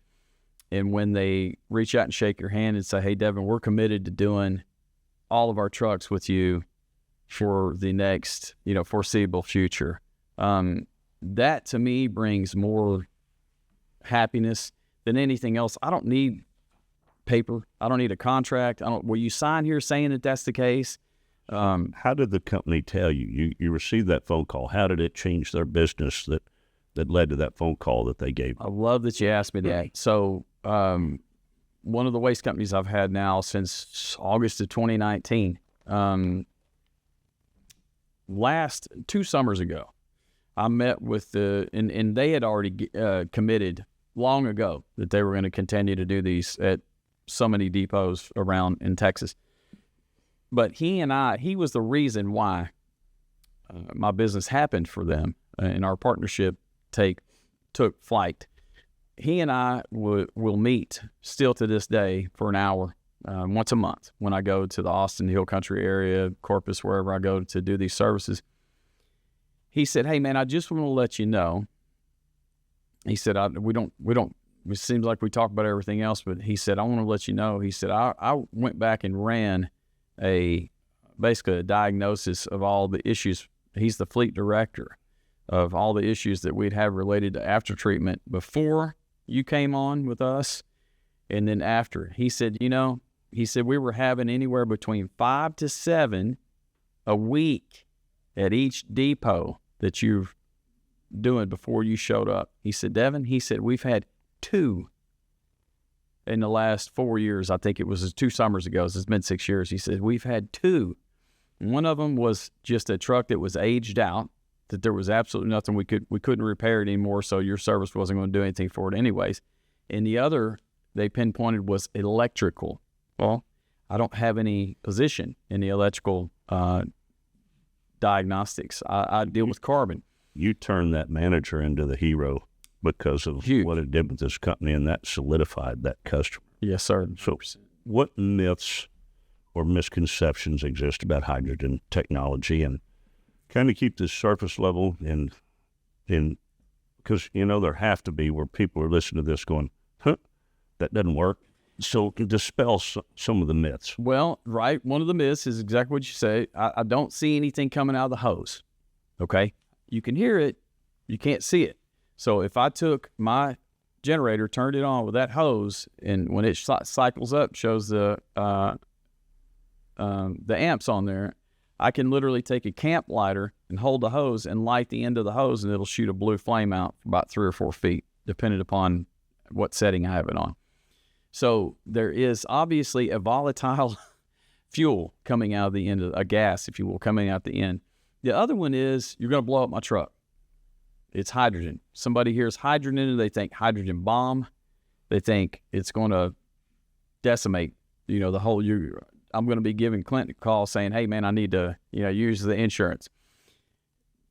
Speaker 3: And when they reach out and shake your hand and say, "Hey, Devin, we're committed to doing all of our trucks with you for the next, you know, foreseeable future," that to me brings more happiness than anything else. I don't need paper. I don't need a contract. Will you sign here saying that that's the case?
Speaker 2: How did the company tell you? You received that phone call. How did it change their business that led to that phone call that they gave?
Speaker 3: I love that you asked me that. So one of the waste companies I've had now since August of 2019, last 2 summers ago, I met with and they had already committed long ago that they were going to continue to do these at so many depots around in Texas. But he was the reason why my business happened for them, and our partnership took flight. He and I will meet still to this day for an hour once a month when I go to the Austin Hill Country area, Corpus, wherever I go to do these services. He said, "Hey man, I just want to let you know." He said, we don't, it seems like we talk about everything else, but he said, "I want to let you know." He said, I went back and ran basically a diagnosis of all the issues. He's the fleet director of all the issues that we'd have related to after treatment before you came on with us and then after. He said, we were having anywhere between 5 to 7 a week at each depot that you're doing before you showed up. He said, "Devin," he said, "we've had 2 in the last 4 years." I think it was 2 summers ago. So it's been 6 years. He said, "We've had 2. One of them was just a truck that was aged out, that there was absolutely nothing we couldn't repair it anymore, so your service wasn't going to do anything for it anyways. And the other they pinpointed was electrical. Well, I don't have any position in the electrical diagnostics. I deal with carbon."
Speaker 2: You turned that manager into the hero because of
Speaker 3: Huge.
Speaker 2: what it did with this company, and that solidified that customer.
Speaker 3: Yes, sir.
Speaker 2: So what myths or misconceptions exist about hydrogen technology, and kind of keep this surface level in because, there have to be where people are listening to this going, "Huh, that doesn't work." So dispel some of the myths.
Speaker 3: Well, right. One of the myths is exactly what you say. I don't see anything coming out of the hose. Okay. You can hear it. You can't see it. So if I took my generator, turned it on with that hose, and when it cycles up, shows the amps on there, I can literally take a camp lighter and hold the hose and light the end of the hose, and it'll shoot a blue flame out for about 3 or 4 feet, depending upon what setting I have it on. So there is obviously a volatile fuel coming out of the end, a gas, if you will, coming out the end. The other one is, you're going to blow up my truck. It's hydrogen. Somebody hears hydrogen and they think hydrogen bomb. They think it's going to decimate, the whole. I'm going to be giving Clint a call saying, "Hey man, I need to, use the insurance."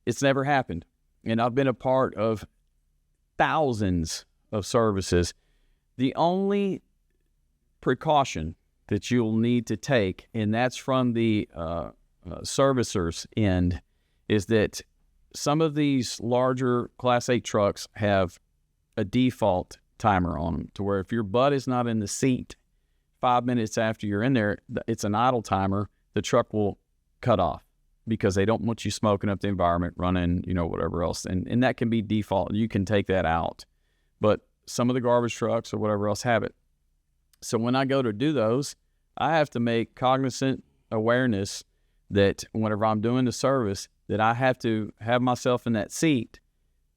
Speaker 3: It's never happened. And I've been a part of thousands of services. The only precaution that you'll need to take, and that's from the servicer's end, is that some of these larger Class 8 trucks have a default timer on them, to where if your butt is not in the seat 5 minutes after you're in there, it's an idle timer, the truck will cut off because they don't want you smoking up the environment, running, whatever else. And that can be default. You can take that out. But some of the garbage trucks or whatever else have it. So when I go to do those, I have to make cognizant awareness that whenever I'm doing the service, that I have to have myself in that seat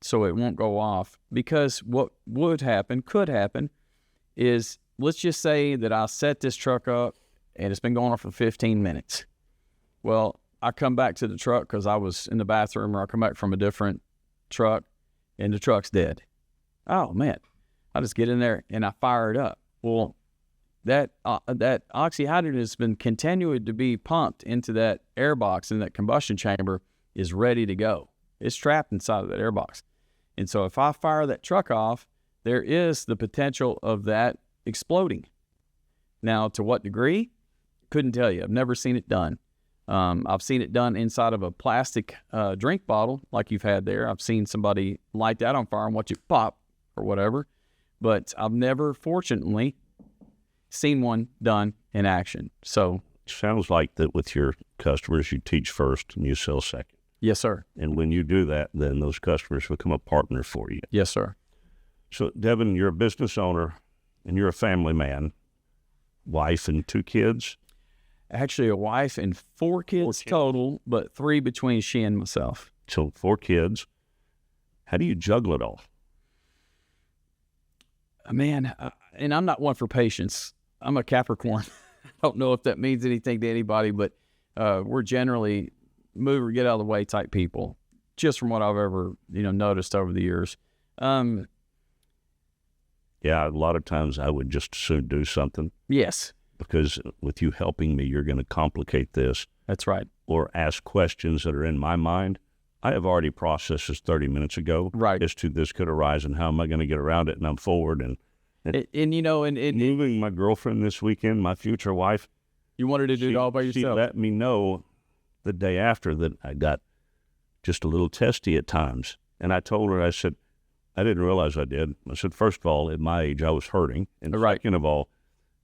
Speaker 3: so it won't go off. Because what could happen is, let's just say that I set this truck up and it's been going on for 15 minutes. Well, I come back to the truck because I was in the bathroom, or I come back from a different truck and the truck's dead. Oh man, I just get in there and I fire it up. Well, that oxyhydrogen has been continuing to be pumped into that air box, and that combustion chamber is ready to go. It's trapped inside of that air box. And so if I fire that truck off, there is the potential of that exploding. Now, to what degree? Couldn't tell you. I've never seen it done. I've seen it done inside of a plastic drink bottle like you've had there. I've seen somebody light that on fire and watch it pop or whatever. But I've never, fortunately, seen one done in action. So
Speaker 2: Sounds like that with your customers, you teach first and you sell second.
Speaker 3: Yes, sir.
Speaker 2: And when you do that, then those customers become a partner for you.
Speaker 3: Yes, sir.
Speaker 2: So, Devin, you're a business owner and you're a family man, wife and 2 kids.
Speaker 3: Actually, a wife and 4 kids total, but 3 between she and myself.
Speaker 2: So 4 kids. How do you juggle it all?
Speaker 3: Man, and I'm not one for patience. I'm a Capricorn. I don't know if that means anything to anybody, but we're generally move or get out of the way type people, just from what I've ever noticed over the years.
Speaker 2: Yeah, a lot of times I would just as soon do something.
Speaker 3: Yes.
Speaker 2: Because with you helping me, you're going to complicate this.
Speaker 3: That's right.
Speaker 2: Or ask questions that are in my mind. I have already processed this 30 minutes ago.
Speaker 3: Right.
Speaker 2: As to this could arise and how am I going to get around it, and I'm forward. And
Speaker 3: moving
Speaker 2: my girlfriend this weekend, my future wife.
Speaker 3: You wanted to do it all by yourself.
Speaker 2: She let me know the day after that I got just a little testy at times. And I told her, I said, I didn't realize I did. I said, first of all, at my age, I was hurting. And second of all,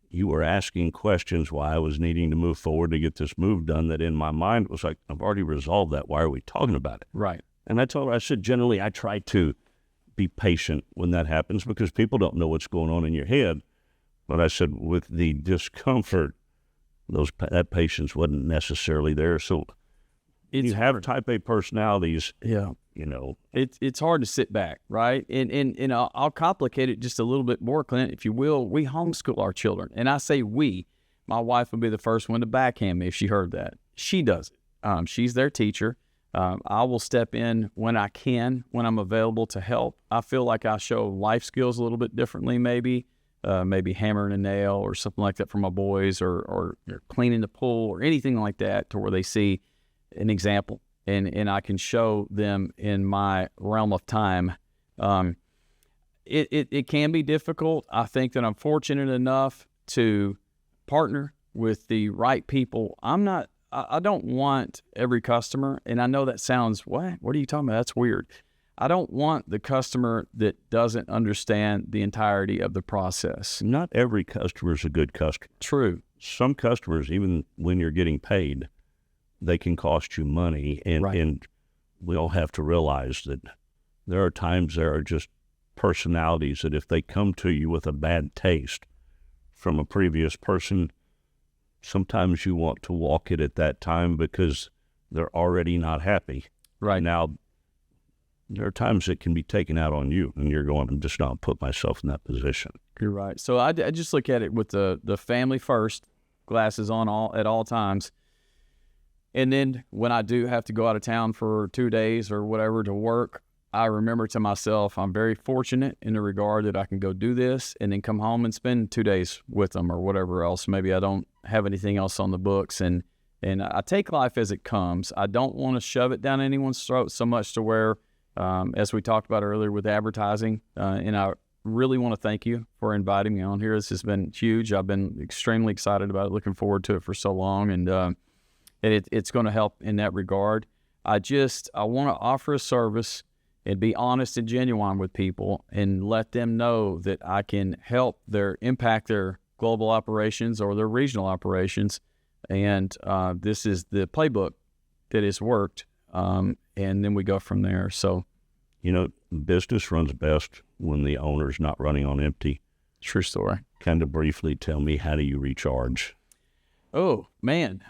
Speaker 2: you were asking questions why I was needing to move forward to get this move done that in my mind was like, I've already resolved that. Why are we talking about it?
Speaker 3: Right.
Speaker 2: And I told her, I said, generally, I try to be patient when that happens because people don't know what's going on in your head. But I said, with the discomfort, that patience wasn't necessarily there. So you have type A personalities.
Speaker 3: Yeah. It's hard to sit back, right? And I'll complicate it just a little bit more, Clint, if you will. We homeschool our children. And I say we. My wife would be the first one to backhand me if she heard that. She does it. She's their teacher. I will step in when I can, when I'm available to help. I feel like I show life skills a little bit differently, maybe hammering a nail or something like that for my boys, or cleaning the pool or anything like that, to where they see an example. And I can show them in my realm of time. It can be difficult. I think that I'm fortunate enough to partner with the right people. I don't want every customer, and I know that sounds, what are you talking about? That's weird. I don't want the customer that doesn't understand the entirety of the process.
Speaker 2: Not every customer is a good customer.
Speaker 3: True.
Speaker 2: Some customers, even when you're getting paid, they can cost you money, and we all have to realize that there are times there are just personalities that if they come to you with a bad taste from a previous person, sometimes you want to walk it at that time because they're already not happy.
Speaker 3: Right.
Speaker 2: Now, there are times it can be taken out on you, and you're going, I'm just not put myself in that position.
Speaker 3: You're right. So I just look at it with the family first, glasses on at all times. And then when I do have to go out of town for 2 days or whatever to work, I remember to myself, I'm very fortunate in the regard that I can go do this and then come home and spend 2 days with them or whatever else. Maybe I don't have anything else on the books. And I take life as it comes. I don't want to shove it down anyone's throat so much to where, as we talked about earlier with advertising in our really want to thank you for inviting me on here. This has been huge. I've been extremely excited about it, looking forward to it for so long, and it's going to help in that regard. I want to offer a service and be honest and genuine with people and let them know that I can help impact their global operations or their regional operations. And this is the playbook that has worked. And then we go from there. So,
Speaker 2: business runs best when the owner's not running on empty.
Speaker 3: True story.
Speaker 2: Kind of briefly tell me, how do you recharge?
Speaker 3: Oh, man.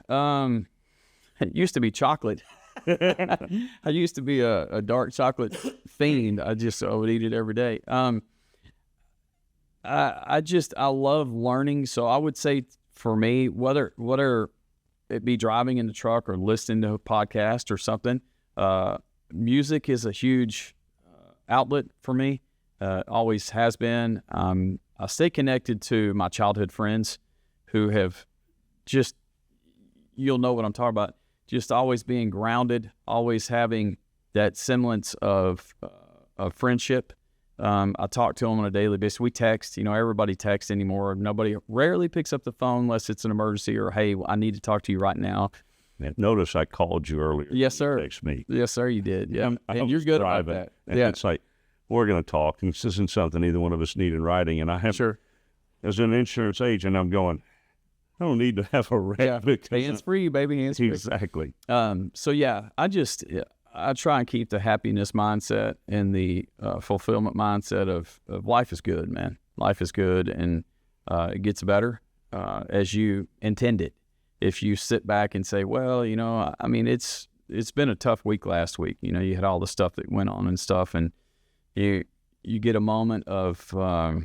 Speaker 3: It used to be chocolate. I used to be a dark chocolate fiend. I would eat it every day. I love learning. So I would say for me, whether it be driving in the truck or listening to a podcast or something, music is a huge outlet for me. Always has been. I stay connected to my childhood friends who have you'll know what I'm talking about. Just always being grounded, always having that semblance of friendship. I talk to them on a daily basis. We text. Everybody texts anymore. Nobody rarely picks up the phone unless it's an emergency or, hey, I need to talk to you right now.
Speaker 2: Notice I called you earlier.
Speaker 3: Yes, sir.
Speaker 2: Text me.
Speaker 3: Yes, sir, you did. Yeah,
Speaker 2: and
Speaker 3: you're good about that.
Speaker 2: Yeah, it's like we're going to talk, and this isn't something either one of us need in writing. And I have, as an insurance agent, I'm going, I don't need to have a rep.
Speaker 3: Yeah, hands-free, baby, hands-free.
Speaker 2: Exactly.
Speaker 3: So, yeah, I try and keep the happiness mindset and the fulfillment mindset of life is good, man. Life is good, and it gets better as you intend it. If you sit back and say, well, it's been a tough week last week. You had all the stuff that went on and stuff, and you get a moment of a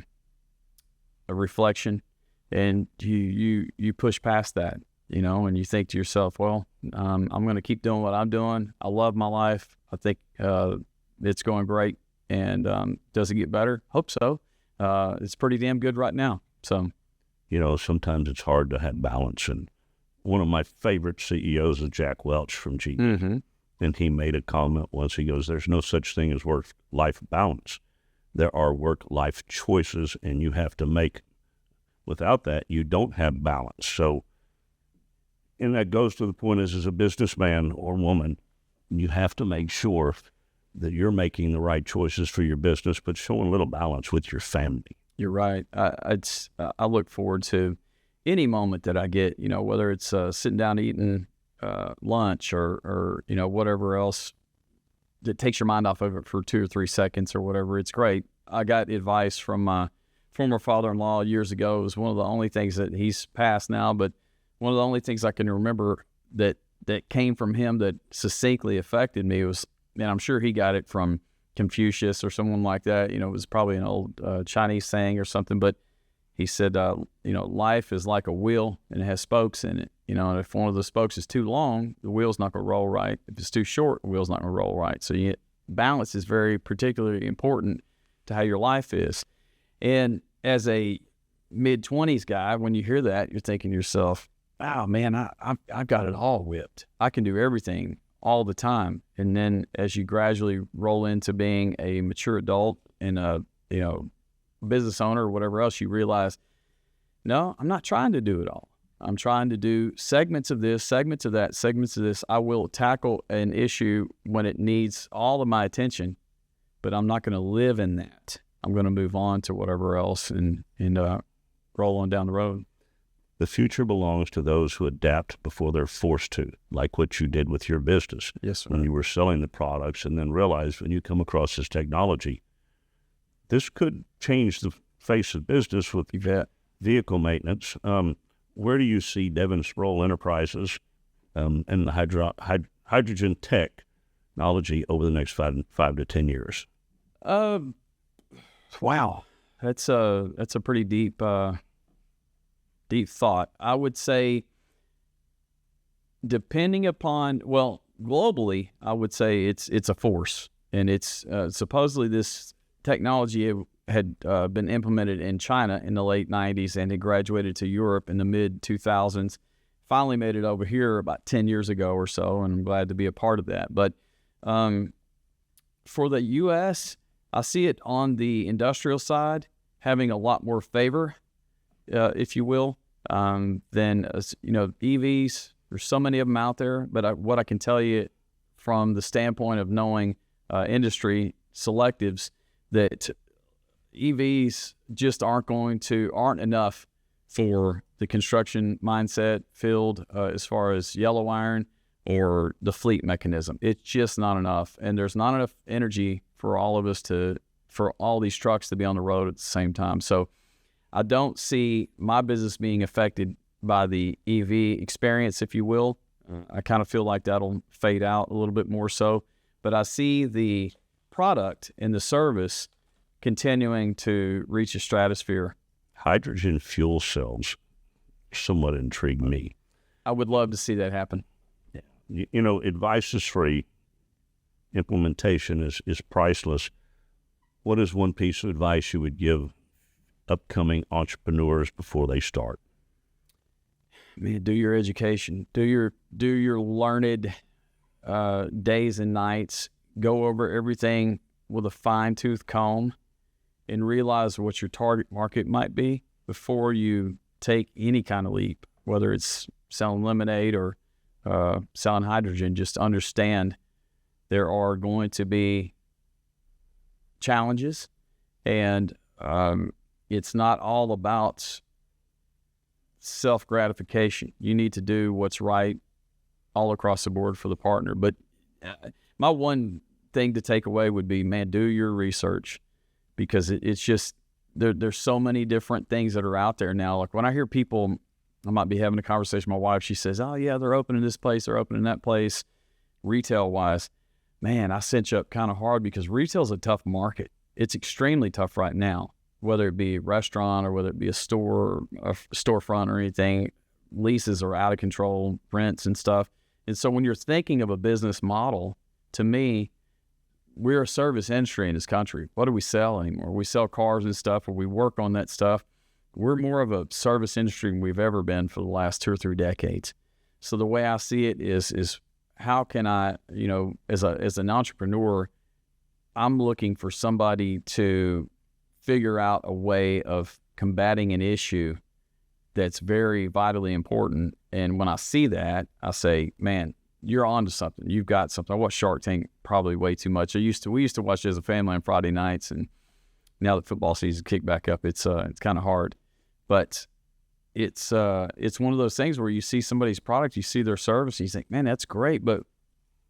Speaker 3: reflection, and you push past that, and you think to yourself, well, I'm going to keep doing what I'm doing. I love my life. I think it's going great. And does it get better? Hope so. It's pretty damn good right now. So,
Speaker 2: sometimes it's hard to have balance. And one of my favorite CEOs is Jack Welch from GE. Mm-hmm. And he made a comment once. He goes, there's no such thing as work-life balance. There are work-life choices, and you have to make. Without that, you don't have balance. So, and that goes to the point is, as a businessman or woman, you have to make sure that you're making the right choices for your business, but showing a little balance with your family.
Speaker 3: You're right. I look forward to any moment that I get, whether it's sitting down eating lunch or whatever else that takes your mind off of it for 2 or 3 seconds or whatever. It's great. I got advice from my former father-in-law years ago. It was one of the only things that he's passed now, but one of the only things I can remember that came from him that succinctly affected me was, and I'm sure he got it from Confucius or someone like that. It was probably an old Chinese saying or something, but he said, life is like a wheel and it has spokes in it. And if one of the spokes is too long, the wheel's not going to roll right. If it's too short, the wheel's not going to roll right. So balance is very particularly important to how your life is. And as a mid-20s guy, when you hear that, you're thinking to yourself, wow, man, I've got it all whipped. I can do everything all the time. And then as you gradually roll into being a mature adult and a business owner or whatever else, you realize, no, I'm not trying to do it all. I'm trying to do segments of this, segments of that, segments of this. I will tackle an issue when it needs all of my attention, but I'm not going to live in that. I'm going to move on to whatever else and roll on down the road.
Speaker 2: The future belongs to those who adapt before they're forced to, like what you did with your business.
Speaker 3: Yes, sir.
Speaker 2: When you were selling the products and then realized when you come across this technology, this could change the face of business with vehicle maintenance. Where do you see Devin Spruill Enterprises and the hydrogen technology over the next 5 to 10 years?
Speaker 3: Wow, that's a pretty deep thought. I would say, depending upon, globally, I would say it's a force, and it's supposedly this technology had been implemented in China in the late 90s and had graduated to Europe in the mid 2000s. Finally made it over here about 10 years ago or so, and I'm glad to be a part of that. But for the U.S., I see it on the industrial side having a lot more favor, if you will, than, EVs. There's so many of them out there, but what I can tell you from the standpoint of knowing industry selectives, that EVs just aren't enough for the construction mindset field as far as yellow iron or the fleet mechanism. It's just not enough, and there's not enough energy for all of us for all these trucks to be on the road at the same time. So I don't see my business being affected by the EV experience, if you will. I kind of feel like that'll fade out a little bit more so, but I see the product and the service continuing to reach a stratosphere.
Speaker 2: Hydrogen fuel cells somewhat intrigue me.
Speaker 3: I would love to see that happen.
Speaker 2: Advice is free. Implementation is priceless. What is one piece of advice you would give upcoming entrepreneurs before they start?
Speaker 3: Man, do your education. Do your learned days and nights. Go over everything with a fine-tooth comb and realize what your target market might be before you take any kind of leap, whether it's selling lemonade or selling hydrogen. Just understand there are going to be challenges, and it's not all about self-gratification. You need to do what's right all across the board for the partner. But my one thing to take away would be, man, do your research, because it's just there's so many different things that are out there now. Like when I hear people, I might be having a conversation with my wife, she says, oh yeah, they're opening this place, they're opening that place, retail wise. Man, I cinch up kind of hard, because retail's a tough market. It's extremely tough right now, whether it be a restaurant or whether it be a store, a storefront or anything. Leases are out of control, rents and stuff. And so when you're thinking of a business model, to me, we're a service industry in this country. What do we sell anymore? We sell cars and stuff, or we work on that stuff. We're more of a service industry than we've ever been for the last 2 or 3 decades. So the way I see it is how can I, as an entrepreneur, I'm looking for somebody to figure out a way of combating an issue that's very vitally important. And when I see that, I say, man, you're on to something. You've got something. I watch Shark Tank probably way too much. We used to watch it as a family on Friday nights, and now that football season kicked back up, it's kind of hard. But it's one of those things where you see somebody's product, you see their service, and you think, man, that's great. But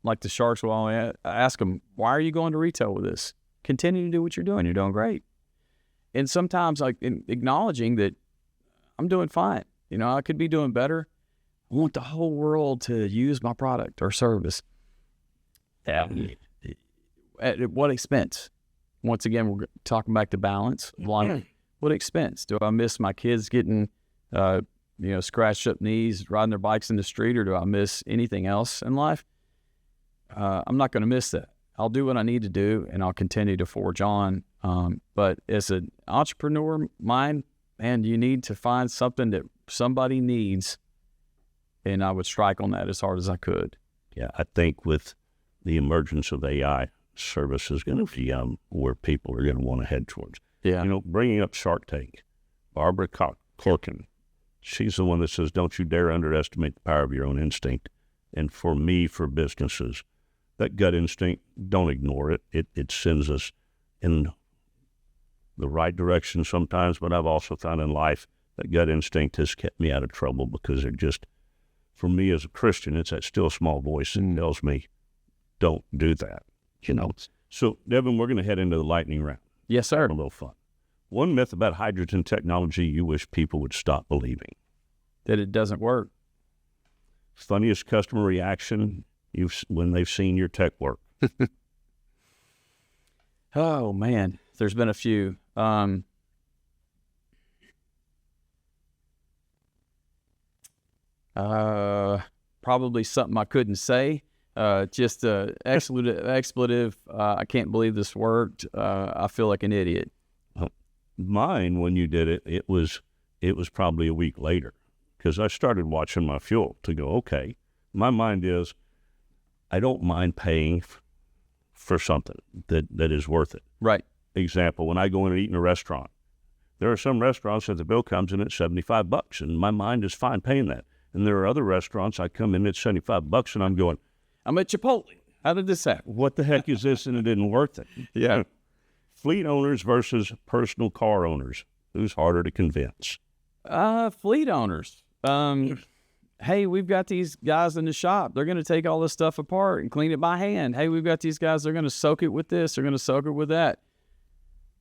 Speaker 3: like the Sharks will always ask them, why are you going to retail with this? Continue to do what you're doing. You're doing great. And sometimes, like, acknowledging that I'm doing fine. I could be doing better. I want the whole world to use my product or service. At what expense? Once again, we're talking back to balance. What expense? Do I miss my kids getting, scratched up knees, riding their bikes in the street, or do I miss anything else in life? I'm not going to miss that. I'll do what I need to do, and I'll continue to forge on. But as an entrepreneur mind, man, you need to find something that somebody needs, and I would strike on that as hard as I could.
Speaker 2: Yeah, I think with the emergence of AI, service is going to be where people are going to want to head towards.
Speaker 3: Yeah.
Speaker 2: Bringing up Shark Tank, Barbara Corkin, she's the one that says, don't you dare underestimate the power of your own instinct. And for me, for businesses, that gut instinct, don't ignore it. It sends us in the right direction sometimes, but I've also found in life that gut instinct has kept me out of trouble, because it just, for me as a Christian, it's that still small voice that tells me, don't do that. So, Devin, we're going to head into the lightning round.
Speaker 3: Yes, sir.
Speaker 2: A little fun. One myth about hydrogen technology you wish people would stop believing.
Speaker 3: That it doesn't work.
Speaker 2: Funniest customer reaction when they've seen your tech work.
Speaker 3: Oh, man. There's been a few. Probably something I couldn't say. Just expletive. I can't believe this worked. I feel like an idiot.
Speaker 2: Mine, when you did it, it was probably a week later, because I started watching my fuel to go, okay, my mind is, I don't mind paying for something that is worth it.
Speaker 3: Right.
Speaker 2: example, when I go in and eat in a restaurant, there are some restaurants that the bill comes in at $75, and my mind is fine paying that. And there are other restaurants I come in at $75, and I'm going,
Speaker 3: I'm at Chipotle. How did this happen?
Speaker 2: what the heck is this? And it didn't worth it.
Speaker 3: Yeah.
Speaker 2: Fleet owners versus personal car owners. Who's harder to convince?
Speaker 3: Fleet owners. Hey, we've got these guys in the shop. They're going to take all this stuff apart and clean it by hand. Hey, we've got these guys. They're going to soak it with this. They're going to soak it with that.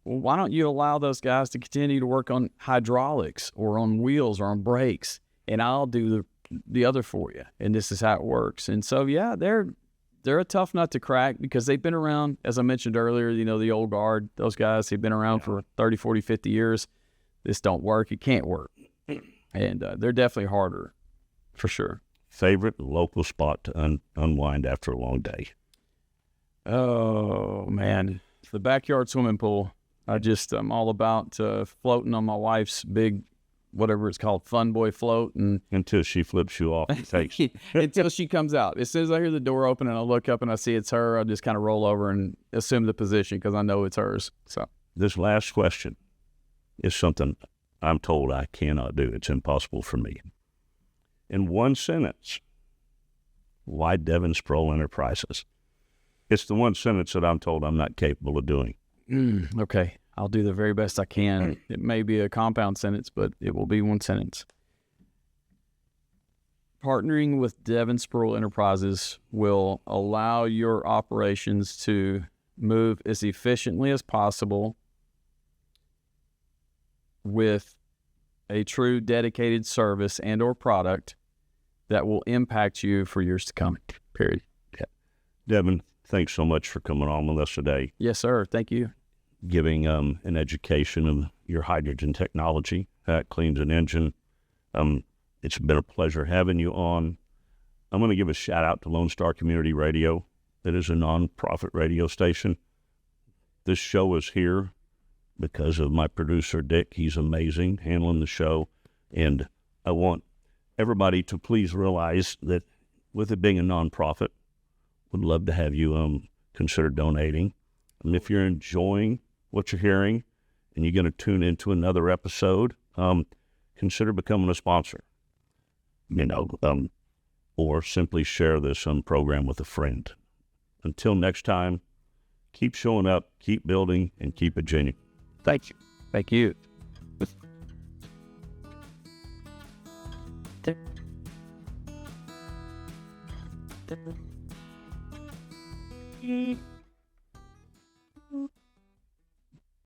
Speaker 3: Well, why don't you allow those guys to continue to work on hydraulics or on wheels or on brakes, and I'll do the other for you. And this is how it works. And so, yeah, they're a tough nut to crack because they've been around, as I mentioned earlier, the old guard, those guys, they've been around for 30, 40, 50 years. This don't work. It can't work. And they're definitely harder, for sure.
Speaker 2: Favorite local spot to unwind after a long day?
Speaker 3: Oh, man. The backyard swimming pool. I'm all about floating on my wife's big, whatever it's called, fun boy float. And
Speaker 2: until she flips you off and takes
Speaker 3: until she comes out. As soon as I hear the door open and I look up and I see it's her, I just kind of roll over and assume the position because I know it's hers. So
Speaker 2: this last question is something I'm told I cannot do. It's impossible for me. In one sentence, why Devin Spruill Enterprises? It's the one sentence that I'm told I'm not capable of doing.
Speaker 3: Okay. I'll do the very best I can. It may be a compound sentence, but it will be one sentence. Partnering with Devin Spruill Enterprises will allow your operations to move as efficiently as possible with a true dedicated service and or product that will impact you for years to come, period.
Speaker 2: Yeah. Devin, thanks so much for coming on with us today.
Speaker 3: Yes, sir. Thank you.
Speaker 2: Giving an education of your hydrogen technology that cleans an engine. It's been a pleasure having you on. I'm going to give a shout out to Lone Star Community Radio. It is a nonprofit radio station. This show is here because of my producer, Dick. He's amazing handling the show. And I want everybody to please realize that with it being a nonprofit, would love to have you consider donating. And if you're enjoying what you're hearing and you're going to tune into another episode, consider becoming a sponsor, or simply share this program with a friend. Until next time, keep showing up, keep building, and keep it genuine. Thank you.
Speaker 3: Thank you.